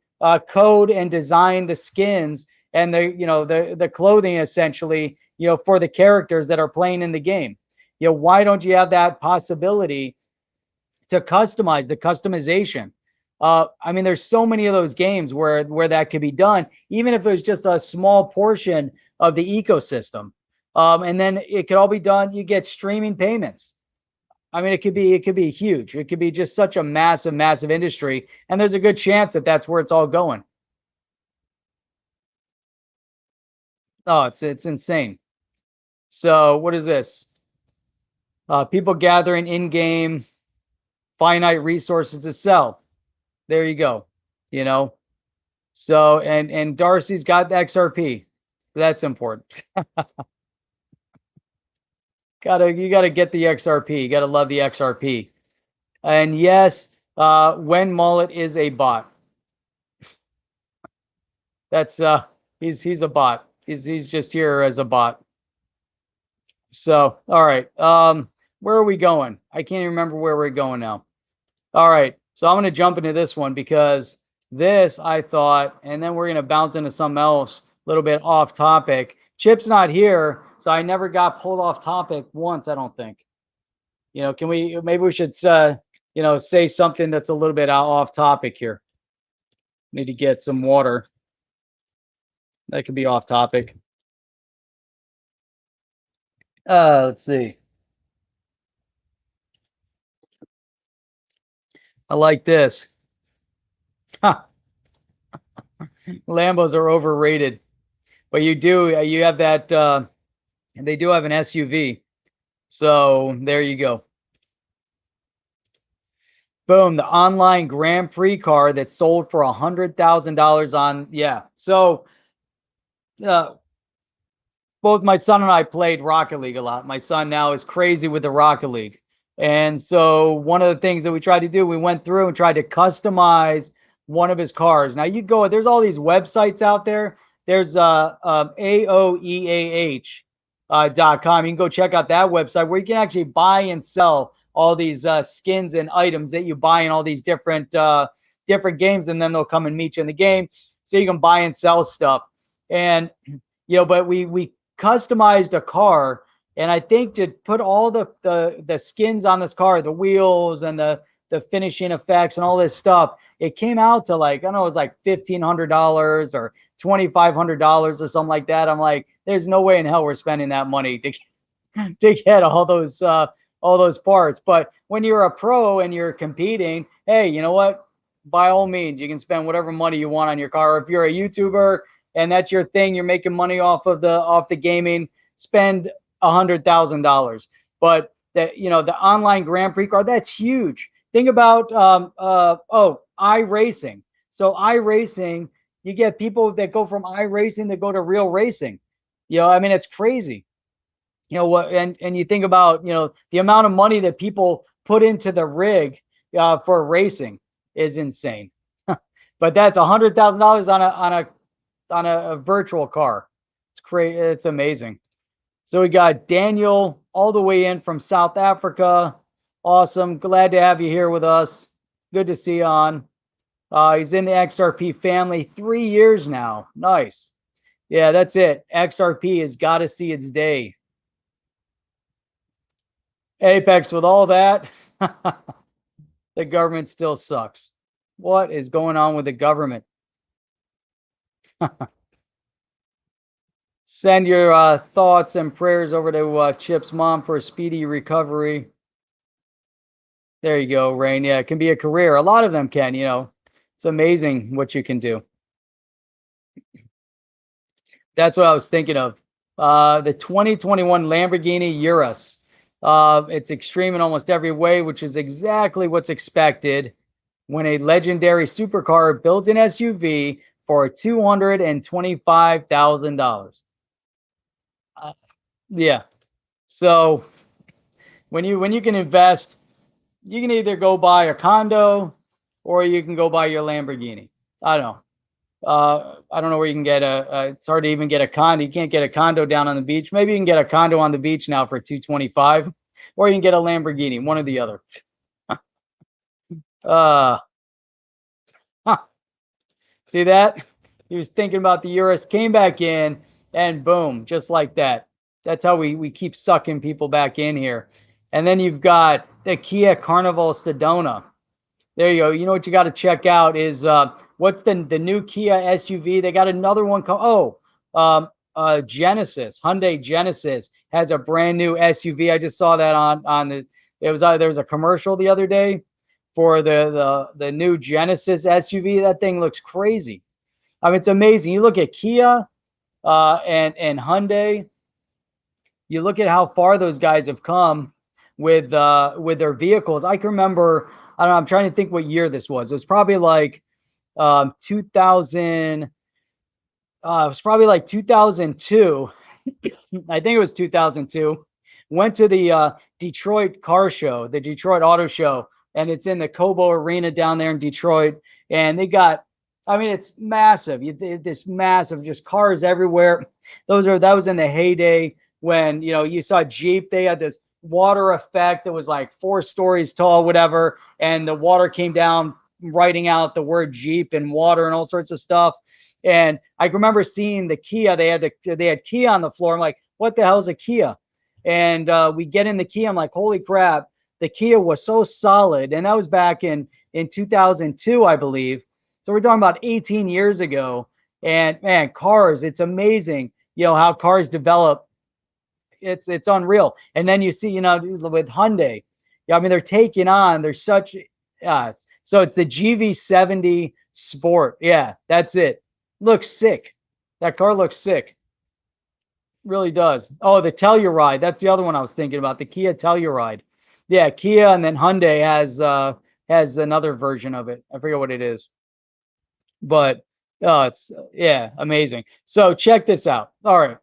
code and design the skins and the clothing, essentially, for the characters that are playing in the game? Why don't you have that possibility to customize the customization? I mean, there's so many of those games where that could be done, even if it was just a small portion of the ecosystem. And then it could all be done. You get streaming payments. I mean, it could be huge. It could be just such a massive, massive industry. And there's a good chance that that's where it's all going. Oh, it's insane. So what is this? People gathering in-game finite resources to sell. There you go. So, and Darcy's got the XRP. That's important. You gotta get the XRP. You gotta love the XRP. And yes, when Mullet is a bot. That's he's a bot. He's just here as a bot. So, all right. Where are we going? I can't even remember where we're going now. All right. So I'm going to jump into this one because this I thought, and then we're going to bounce into something else a little bit off topic. Chip's not here, so I never got pulled off topic once, I don't think. Maybe we should, say something that's a little bit off topic here. Need to get some water. That could be off topic. Let's see. I like this. Huh. Lambos are overrated. But you have that, they do have an SUV. So there you go. Boom, the online Grand Prix car that sold for $100,000 on, yeah. So both my son and I played Rocket League a lot. My son now is crazy with the Rocket League. And so one of the things that we tried to do, we went through and tried to customize one of his cars. Now you go, there's all these websites out there. There's AOEAH.com. You can go check out that website where you can actually buy and sell all these skins and items that you buy in all these different games, and then they'll come and meet you in the game. So you can buy and sell stuff. And but we customized a car, and I think to put all the skins on this car, the wheels and the finishing effects and all this stuff, it came out to like, I don't know, it was like $1,500 or $2,500 or something like that. I'm like, there's no way in hell we're spending that money to get all those parts. But when you're a pro and you're competing, hey, you know what? By all means, you can spend whatever money you want on your car. If you're a YouTuber and that's your thing, you're making money off the gaming, spend $100,000. But the online Grand Prix car, that's huge. Think about iRacing. So iRacing, you get people that go from iRacing to go to real racing. I mean, it's crazy. What, and you think about the amount of money that people put into the rig for racing is insane. But that's $100,000 on a virtual car. It's crazy. It's amazing. So we got Daniel all the way in from South Africa. Awesome. Glad to have you here with us. Good to see you on. He's in the XRP family 3 years now. Nice. Yeah, that's it. XRP has got to see its day. Apex, with all that, the government still sucks. What is going on with the government? Send your thoughts and prayers over to Chip's mom for a speedy recovery. There you go, Rain. Yeah, it can be a career. A lot of them can, It's amazing what you can do. That's what I was thinking of. The 2021 Lamborghini Urus. It's extreme in almost every way, which is exactly what's expected when a legendary supercar builds an SUV for $225,000. Yeah. So when you can invest, you can either go buy a condo or you can go buy your Lamborghini. I don't know. I don't know where you can get it's hard to even get a condo. You can't get a condo down on the beach. Maybe you can get a condo on the beach now for $225, or you can get a Lamborghini, one or the other. See that? He was thinking about the Urus, came back in, and boom, just like that. That's how we keep sucking people back in here. And then you've got the Kia Carnival Sedona. There you go. You know what you got to check out is what's the new Kia SUV? They got another one. Genesis, Hyundai Genesis has a brand new SUV. I just saw that on the. There was a commercial the other day for the new Genesis SUV. That thing looks crazy. I mean, it's amazing. You look at Kia and Hyundai. You look at how far those guys have come with their vehicles. I can remember. I don't know. I'm trying to think what year this was. It was probably like 2000. It was probably like 2002. I think it was 2002. Went to the Detroit car show, the Detroit Auto Show, and it's in the Cobo Arena down there in Detroit. And they got, I mean, it's massive. This massive, just cars everywhere. That was in the heyday when you saw Jeep. They had this water effect that was like 4 stories tall, whatever, and the water came down, writing out the word Jeep and water and all sorts of stuff. And I remember seeing the Kia. They had Kia on the floor. I'm like, what the hell is a Kia? And we get in the Kia. I'm like, holy crap! The Kia was so solid, and that was back in 2002, I believe. So we're talking about 18 years ago. And man, cars, it's amazing, how cars develop. It's unreal. And then you see, with Hyundai, I mean, they're taking on. They're such. So it's the GV70 Sport. Yeah, that's it. Looks sick. That car looks sick. Really does. Oh, the Telluride. That's the other one I was thinking about. The Kia Telluride. Yeah, Kia, and then Hyundai has another version of it. I forget what it is, but it's yeah, amazing. So check this out. All right.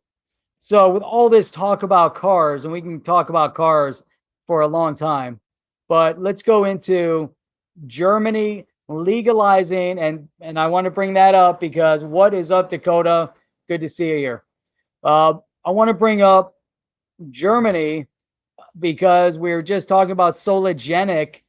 So with all this talk about cars, and we can talk about cars for a long time, but let's go into Germany legalizing, and I want to bring that up because what is up, Dakota? Good to see you here. I want to bring up Germany because we were just talking about Sologenic,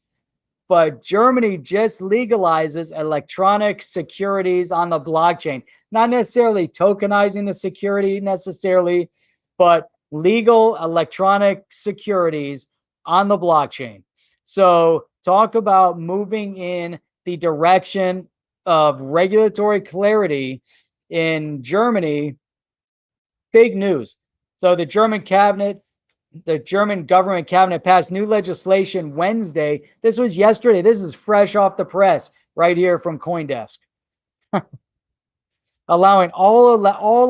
but Germany just legalizes electronic securities on the blockchain. Not necessarily tokenizing the security necessarily, but legal electronic securities on the blockchain. So talk about moving in the direction of regulatory clarity in Germany. Big news. So the German government cabinet passed new legislation Wednesday. This was yesterday. This is fresh off the press right here from CoinDesk. Allowing all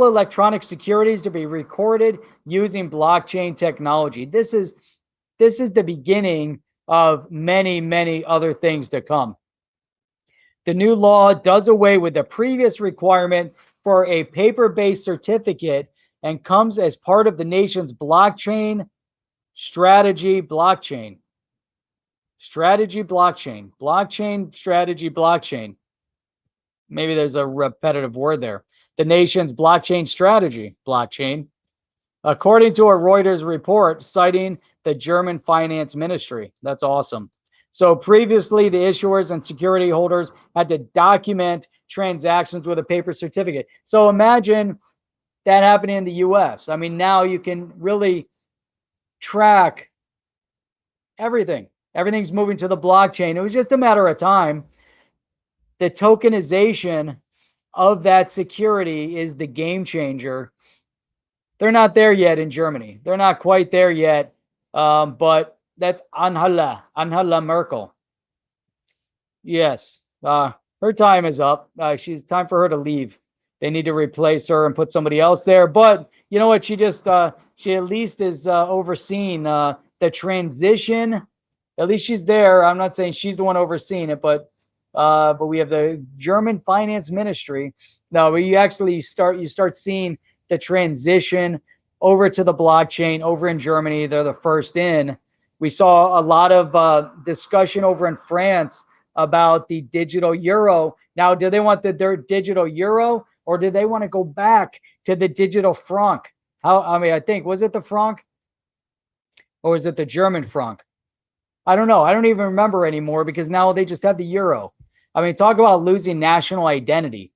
electronic securities to be recorded using blockchain technology. This is the beginning of many other things to come. The new law does away with the previous requirement for a paper-based certificate and comes as part of the nation's blockchain strategy blockchain. Maybe there's a repetitive word there. The nation's blockchain strategy blockchain, according to a Reuters report citing the German finance ministry. That's awesome. So previously, the issuers and security holders had to document transactions with a paper certificate. So imagine that happening in the US. I mean, now you can really track everything. Everything's moving to the blockchain. It was just a matter of time. The tokenization of that security is the game changer. They're not there yet in Germany. They're not quite there yet. But that's Angela Merkel. Yes. Her time is up. She's time for her to leave. They need to replace her and put somebody else there. But you know what? She at least is overseeing the transition. At least she's there. I'm not saying she's the one overseeing it, but we have the German finance ministry. Now, where you start seeing the transition over to the blockchain over in Germany. They're the first in. We saw a lot of discussion over in France about the digital euro. Now, do they want their digital euro, or do they want to go back to the digital franc? I think, was it the franc or was it the German franc? I don't know. I don't even remember anymore because now they just have the euro. I mean, talk about losing national identity.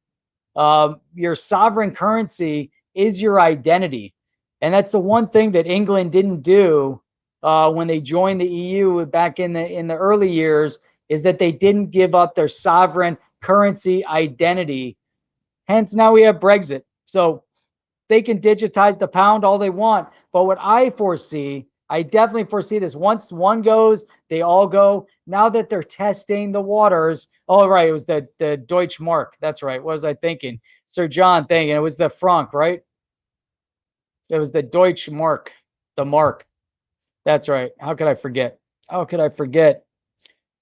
Your sovereign currency is your identity. And that's the one thing that England didn't do when they joined the EU back in the early years, is that they didn't give up their sovereign currency identity. Hence, now we have Brexit. So they can digitize the pound all they want. But what I definitely foresee this. Once one goes, they all go. Now that they're testing the waters. Oh, right. It was the Deutsche Mark. That's right. What was I thinking? Sir John thinking it was the franc, right? It was the Deutsche Mark, the mark. That's right. How could I forget?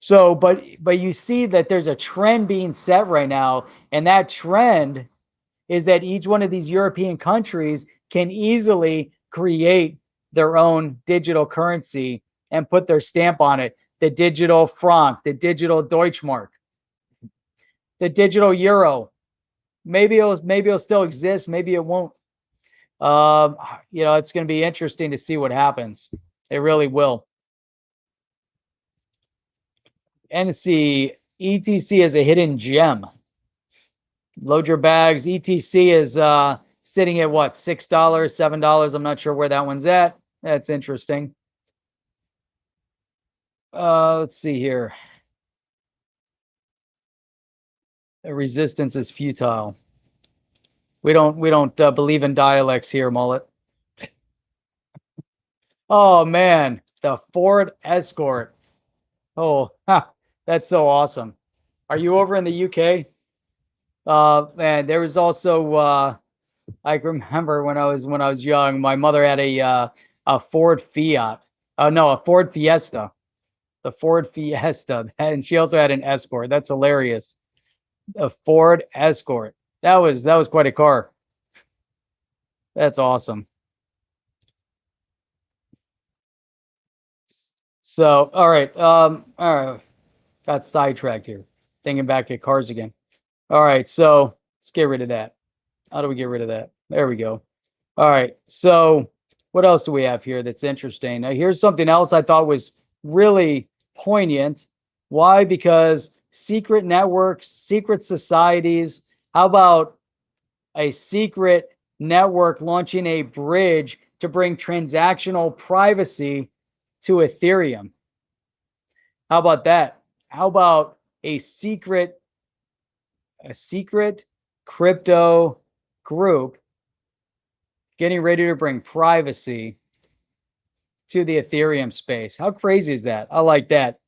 So, but you see that there's a trend being set right now, and that trend is that each one of these European countries can easily create their own digital currency and put their stamp on it. The digital franc, the digital Deutschmark, the digital euro. Maybe it'll still exist. Maybe it won't. It's going to be interesting to see what happens. It really will. And see, ETC is a hidden gem. Load your bags. ETC is sitting at what, $6, $7? I'm not sure where that one's at. That's interesting. Let's see here. The resistance is futile. We don't believe in dialects here, Mullet. Oh man, the Ford Escort. Oh, that's so awesome. Are you over in the UK? Man, there was also I remember when I was young, my mother had a Ford Fiat. Oh no, a Ford Fiesta. The Ford Fiesta, and she also had an Escort. That's hilarious. A Ford Escort. That was quite a car. That's awesome. So, all right, got sidetracked here, thinking back at cars again. All right, so let's get rid of that. How do we get rid of that? There we go. All right, so what else do we have here that's interesting? Now, here's something else I thought was really poignant. Why? Because secret networks, secret societies. How about a secret network launching a bridge to bring transactional privacy to Ethereum? How about that? How about a secret crypto group getting ready to bring privacy to the Ethereum space? How crazy is that? I like that.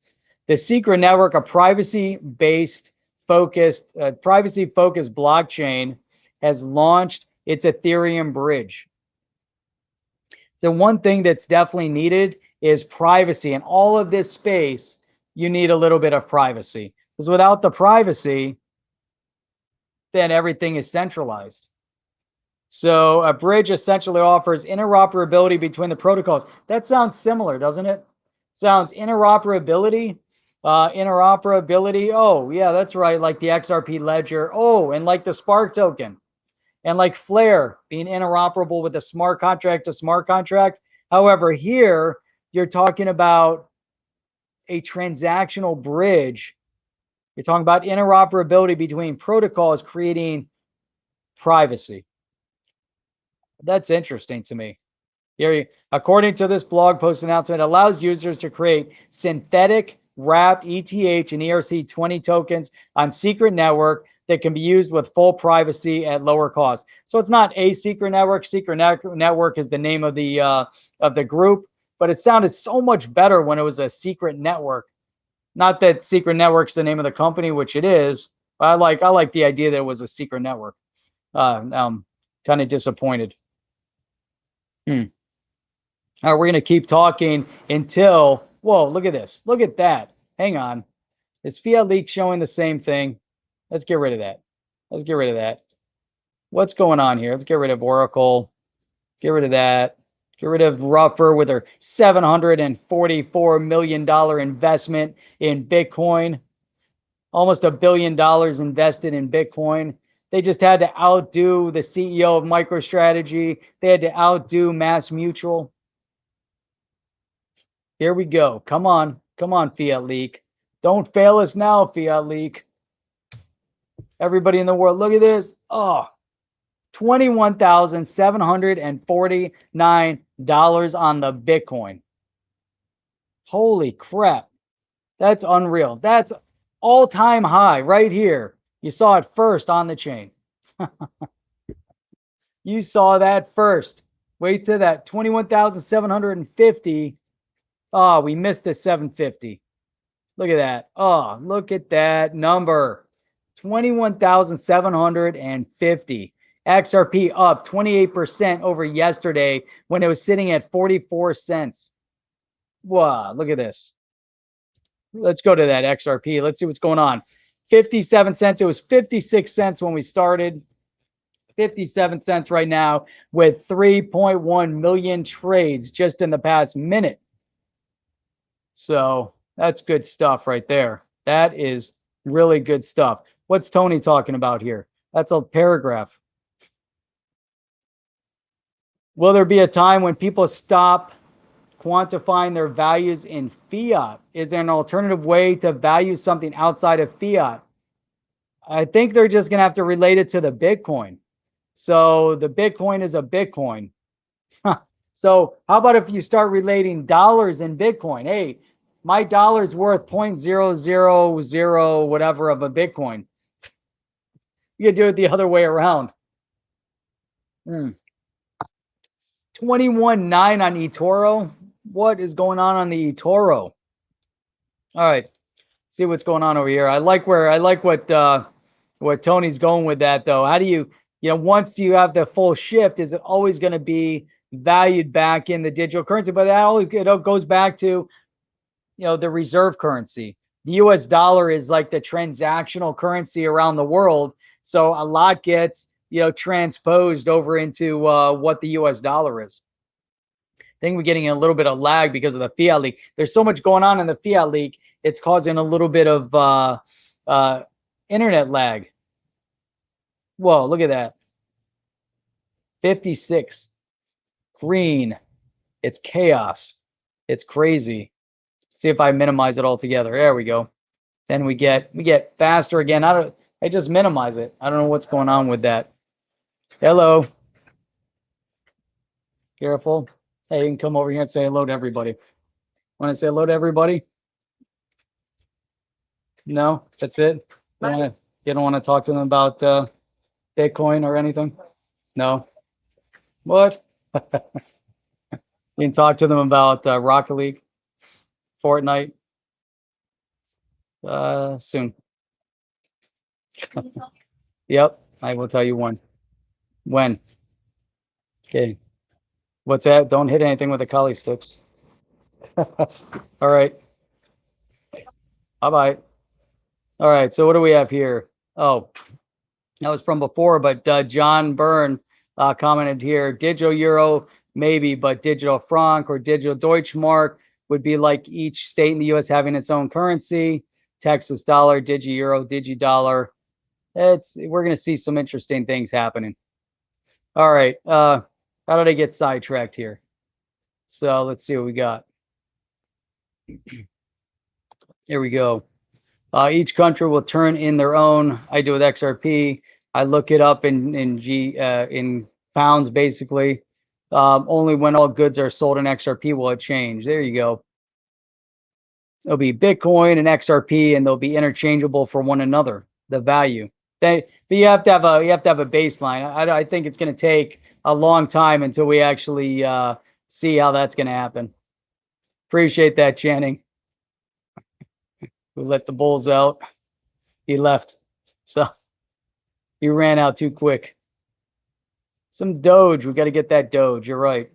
The secret network, a privacy-focused blockchain, has launched its Ethereum bridge. The one thing that's definitely needed is privacy. In all of this space, you need a little bit of privacy, because without the privacy, then everything is centralized. So a bridge essentially offers interoperability between the protocols. That sounds similar, doesn't it? Sounds interoperability. Interoperability. Oh, yeah, that's right. Like the XRP ledger. Oh, and like the Spark token. And like Flare being interoperable with a smart contract to smart contract. However, here you're talking about a transactional bridge. You're talking about interoperability between protocols, creating privacy. That's interesting to me. Here, according to this blog post announcement, it allows users to create synthetic wrapped ETH and ERC20 tokens on secret network that can be used with full privacy at lower cost. So it's not a secret network. Secret network is the name of the group, but it sounded so much better when it was a secret network. Not that secret network's the name of the company, which it is. But I like the idea that it was a secret network. I'm kind of disappointed. We're going to keep talking until, whoa, look at this. Look at that. Hang on. Is Fiat Leak showing the same thing? Let's get rid of that. Let's get rid of that. What's going on here? Let's get rid of Oracle. Get rid of that. Get rid of Ruffer with her $744 million investment in Bitcoin. Almost $1 billion invested in Bitcoin. They just had to outdo the CEO of MicroStrategy. They had to outdo Mass Mutual. Here we go. Come on. Come on, Fiat Leak. Don't fail us now, Fiat Leak. Everybody in the world, look at this. Oh, $21,749 on the Bitcoin. Holy crap. That's unreal. That's all-time high right here. You saw it first on the chain. You saw that first. Wait till that 21,750. Oh, we missed the 750. Look at that. Oh, look at that number. 21,750. XRP up 28% over yesterday when it was sitting at 44 cents. Wow, look at this. Let's go to that XRP. Let's see what's going on. 57 cents. It was 56 cents when we started. 57 cents right now with 3.1 million trades just in the past minute. So that's good stuff right there. That is really good stuff. What's Tony talking about here? That's a paragraph. Will there be a time when people stop quantifying their values in fiat? Is there an alternative way to value something outside of fiat? I think they're just going to have to relate it to the Bitcoin. So the Bitcoin is a Bitcoin. So how about if you start relating dollars in Bitcoin? Hey, my dollar's worth 0.000 whatever of a Bitcoin. You could do it the other way around. 21.9 on eToro. What is going on the eToro? All right, see what's going on over here. I like what Tony's going with that though. How do you once you have the full shift, is it always going to be valued back in the digital currency? But that always goes back to, the reserve currency. The US dollar is like the transactional currency around the world. So a lot gets, transposed over into what the US dollar is. I think we're getting a little bit of lag because of the Fiat leak. There's so much going on in the Fiat leak. It's causing a little bit of internet lag. Whoa, look at that. 56. Green. It's chaos. It's crazy. See if I minimize it all together. There we go. Then we get faster again. I just minimize it. I don't know what's going on with that. Hello. Careful. Hey, you can come over here and say hello to everybody. Want to say hello to everybody? No, that's it. You don't want to talk to them about Bitcoin or anything? No. What? You can talk to them about Rocket League, Fortnite. Soon. Yep, I will tell you when. When? Okay. What's that? Don't hit anything with the collie sticks. All right. Bye-bye. All right, so what do we have here? Oh, that was from before, but John Byrne commented here, digital euro, maybe, but digital franc or digital Deutschmark would be like each state in the U.S. having its own currency. Texas dollar, digi euro, digi dollar. We're going to see some interesting things happening. All right. How did I get sidetracked here? So let's see what we got. Here we go. Each country will turn in their own. I do with XRP. I look it up in pounds, basically. Only when all goods are sold in XRP will it change. There you go. It'll be Bitcoin and XRP, and they'll be interchangeable for one another. The value. But you have to have a baseline. I think it's going to take a long time until we actually see how that's going to happen. Appreciate that, Channing. We let the bulls out. He left. So he ran out too quick. Some Doge. We got to get that Doge. You're right.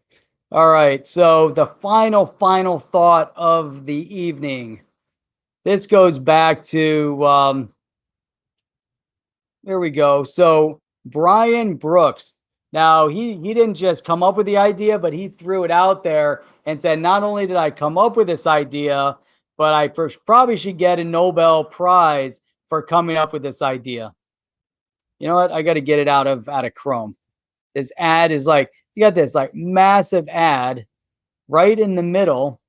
All right. So the final thought of the evening. This goes back to, there we go. So Brian Brooks. Now, he didn't just come up with the idea, but he threw it out there and said, not only did I come up with this idea, but I probably should get a Nobel Prize for coming up with this idea. You know what? I got to get it out of Chrome. This ad is like, you got this like massive ad right in the middle.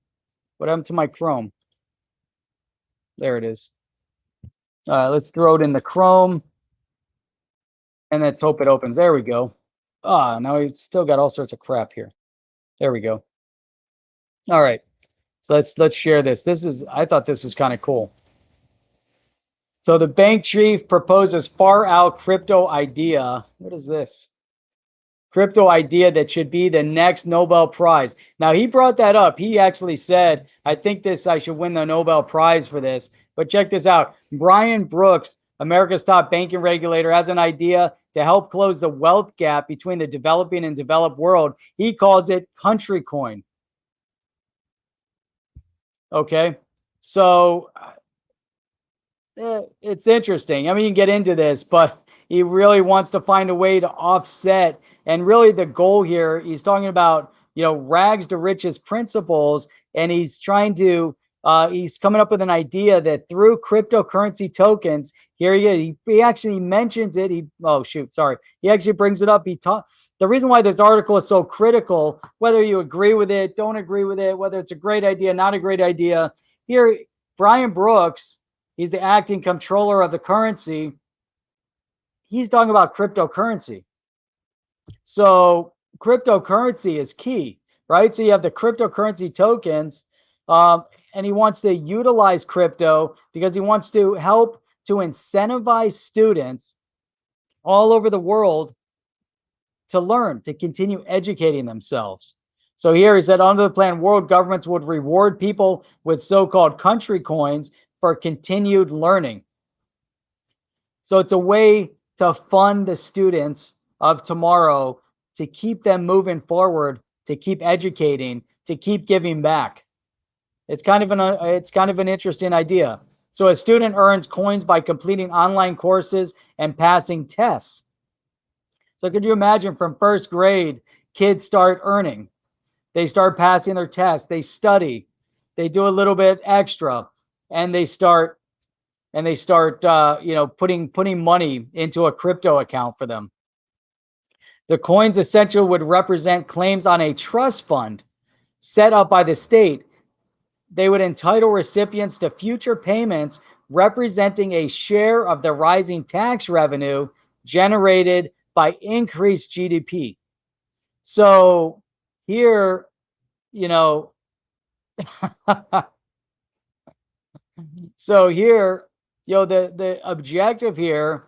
What happened to my Chrome? There it is. Let's throw it in the Chrome. And let's hope it opens. There we go. Now we've still got all sorts of crap here. There we go. All right. So let's share this. I thought this is kind of cool. So the bank chief proposes far out crypto idea. What is this? Crypto idea that should be the next Nobel Prize. Now he brought that up. He actually said, I think I should win the Nobel Prize for this. But check this out. Brian Brooks, America's top banking regulator, has an idea to help close the wealth gap between the developing and developed world. He calls it country coin. Okay, so it's interesting. I mean, you can get into this, but he really wants to find a way to offset. And really the goal here, he's talking about, rags to riches principles. And he's trying to, he's coming up with an idea that through cryptocurrency tokens, here he actually mentions it. He actually brings it up. The reason why this article is so critical, whether you agree with it, don't agree with it, whether it's a great idea, not a great idea. Here, Brian Brooks, he's the acting controller of the currency. He's talking about cryptocurrency. So cryptocurrency is key, right? So you have the cryptocurrency tokens, and he wants to utilize crypto because he wants to help to incentivize students all over the world to learn, to continue educating themselves. So here he said, under the plan, world governments would reward people with so-called country coins for continued learning. So it's a way to fund the students of tomorrow to keep them moving forward, to keep educating, to keep giving back. It's kind of an interesting idea. So a student earns coins by completing online courses and passing tests. So could you imagine from first grade, kids start earning. They start passing their tests. They study. They do a little bit extra, and they start putting money into a crypto account for them. The coins essentially would represent claims on a trust fund set up by the state. They would entitle recipients to future payments representing a share of the rising tax revenue generated by increased GDP. So here, so here, the objective here,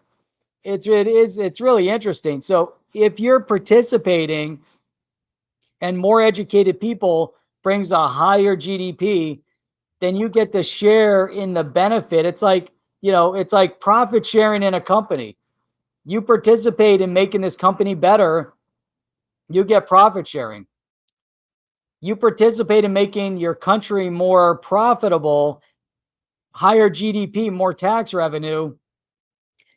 it's really interesting. So if you're participating and more educated people brings a higher GDP, then you get to share in the benefit. It's like profit sharing in a company. You participate in making this company better, you get profit sharing. You participate in making your country more profitable, higher GDP, more tax revenue,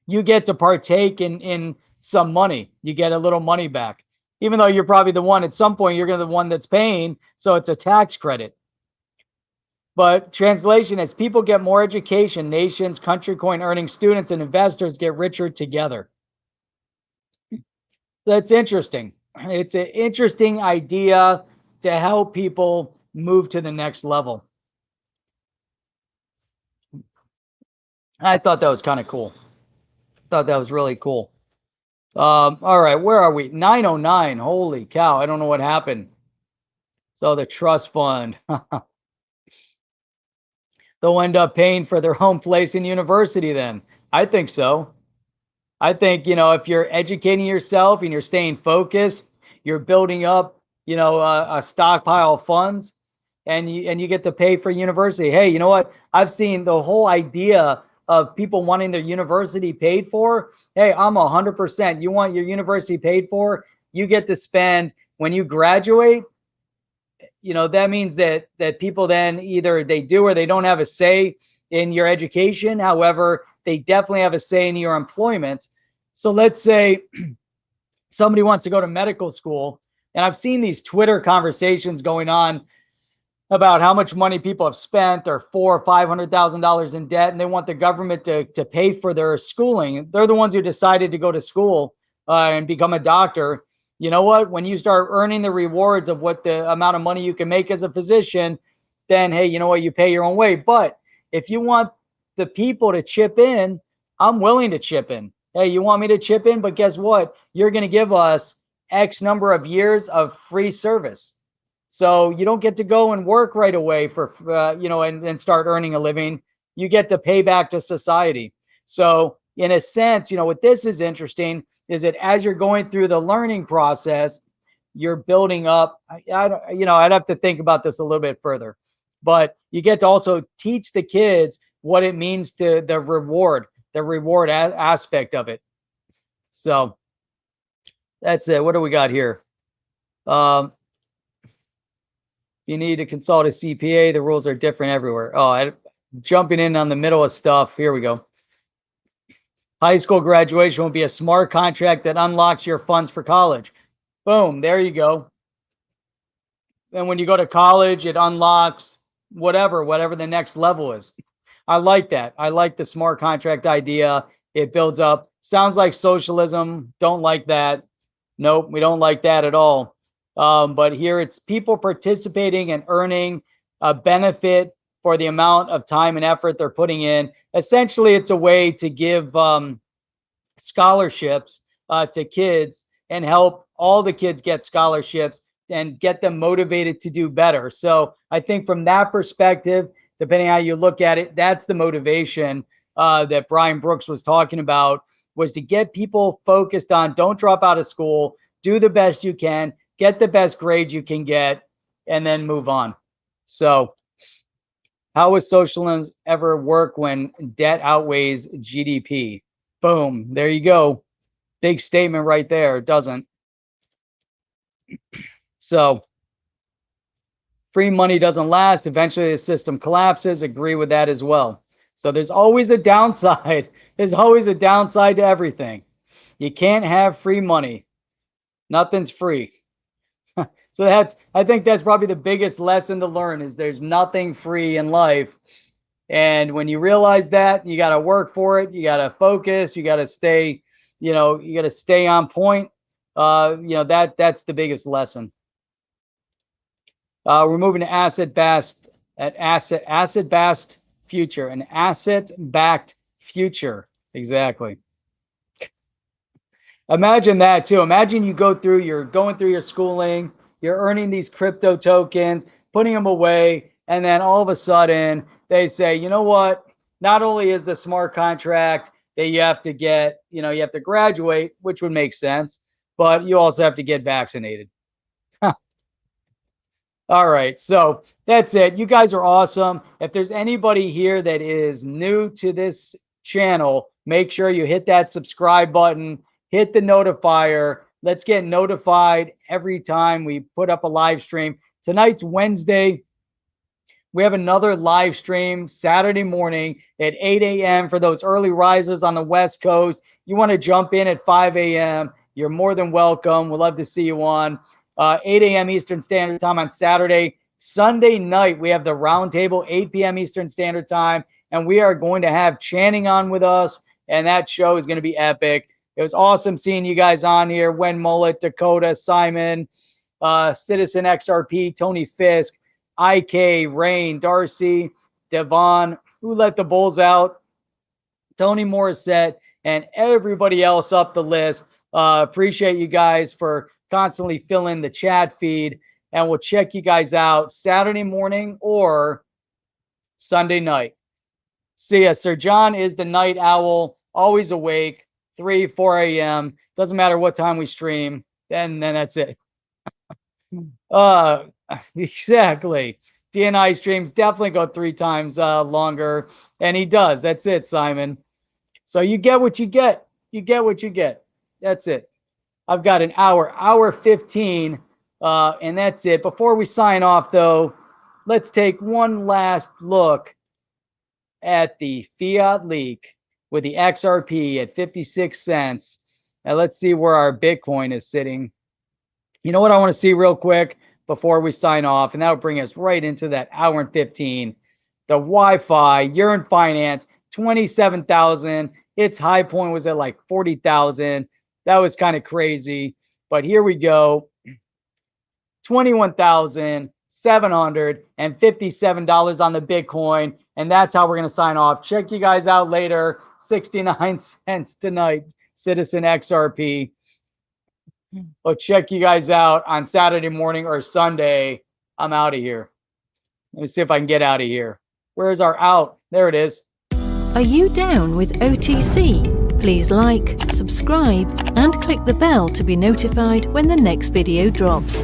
you get to partake in some money. You get a little money back, even though you're probably the one at some point, you're going to be the one that's paying. So it's a tax credit. But translation is people get more education, nations, country coin earning students and investors get richer together. That's interesting. It's an interesting idea to help people move to the next level. I thought that was kind of cool. Thought that was really cool. All right, where are we? 909. Holy cow. I don't know what happened. So the trust fund. They'll end up paying for their own place in university then. I think so. I think, if you're educating yourself and you're staying focused, you're building up, a stockpile of funds, and you get to pay for university. Hey, you know what? I've seen the whole idea of people wanting their university paid for. Hey, I'm 100%. You want your university paid for? You get to spend when you graduate. That means that people then either they do or they don't have a say in your education. However, they definitely have a say in your employment. So let's say somebody wants to go to medical school, and I've seen these Twitter conversations going on about how much money people have spent or $400,000 or $500,000 in debt, and they want the government to pay for their schooling. They're the ones who decided to go to school and become a doctor. You know what? When you start earning the rewards of what the amount of money you can make as a physician, then, hey, you know what? You pay your own way. But if you want the people to chip in, I'm willing to chip in. Hey, you want me to chip in? But guess what? You're going to give us X number of years of free service. So you don't get to go and work right away for, and start earning a living. You get to pay back to society. So in a sense, what this is interesting is that as you're going through the learning process, you're building up. I'd have to think about this a little bit further, but you get to also teach the kids what it means to the reward aspect of it. So that's it. What do we got here? You need to consult a CPA. The rules are different everywhere. Oh, jumping in on the middle of stuff. Here we go. High school graduation will be a smart contract that unlocks your funds for college. Boom, there you go. Then when you go to college, it unlocks whatever the next level is. I like that. I like the smart contract idea. It builds up. Sounds like socialism. Don't like that. Nope, we don't like that at all. But here it's people participating and earning a benefit for the amount of time and effort they're putting in. Essentially, it's a way to give scholarships to kids and help all the kids get scholarships and get them motivated to do better. So I think from that perspective, depending how you look at it, that's the motivation that Brian Brooks was talking about, was to get people focused on don't drop out of school, do the best you can, get the best grades you can get, and then move on. So how will socialism ever work when debt outweighs GDP? Boom, there you go. Big statement right there. It doesn't. So free money doesn't last. Eventually the system collapses. Agree with that as well. So there's always a downside. There's always a downside to everything. You can't have free money. Nothing's free. So I think that's probably the biggest lesson to learn, is there's nothing free in life. And when you realize that, you got to work for it. You got to focus. You got to stay, you got to stay on point. That's the biggest lesson. We're moving to asset-backed future, an asset-backed future. Exactly. Imagine that too. Imagine you're going through your schooling, you're earning these crypto tokens, putting them away, and then all of a sudden they say, you know what? Not only is the smart contract that you have to get, you have to graduate, which would make sense, but you also have to get vaccinated. All right, so that's it. You guys are awesome. If there's anybody here that is new to this channel, make sure you hit that subscribe button, hit the notifier. Let's get notified every time we put up a live stream. Tonight's Wednesday. We have another live stream Saturday morning at 8 a.m. for those early risers on the West Coast. You want to jump in at 5 a.m., you're more than welcome. We'd love to see you on. 8 a.m. Eastern Standard Time on Saturday. Sunday night, we have the roundtable, 8 p.m. Eastern Standard Time, and we are going to have Channing on with us, and that show is going to be epic. It was awesome seeing you guys on here. Wen Mullet, Dakota, Simon, Citizen XRP, Tony Fisk, IK, Rain, Darcy, Devon, who let the Bulls out, Tony Morissette, and everybody else up the list. Appreciate you guys for constantly filling the chat feed, and we'll check you guys out Saturday morning or Sunday night. See ya. Sir John is the night owl, always awake, 3, 4 a.m. Doesn't matter what time we stream. Then that's it. Exactly. DNI streams definitely go 3 times longer, and he does. That's it, Simon. So you get what you get. You get what you get. That's it. I've got an hour 15, and that's it. Before we sign off, though, let's take one last look at the Fiat Leak with the XRP at 56 cents. Now let's see where our Bitcoin is sitting. You know what I want to see real quick before we sign off, and that'll bring us right into that hour and 15. The Wi-Fi, Urine Finance, 27,000. Its high point was at like 40,000. That was kind of crazy, but here we go. $21,757 on the Bitcoin, and that's how we're going to sign off. Check you guys out later. 69 cents tonight, Citizen XRP. We'll check you guys out on Saturday morning or Sunday. I'm out of here. Let me see if I can get out of here. Where's our out? There it is. Are you down with OTC? Please like, subscribe, and click the bell to be notified when the next video drops.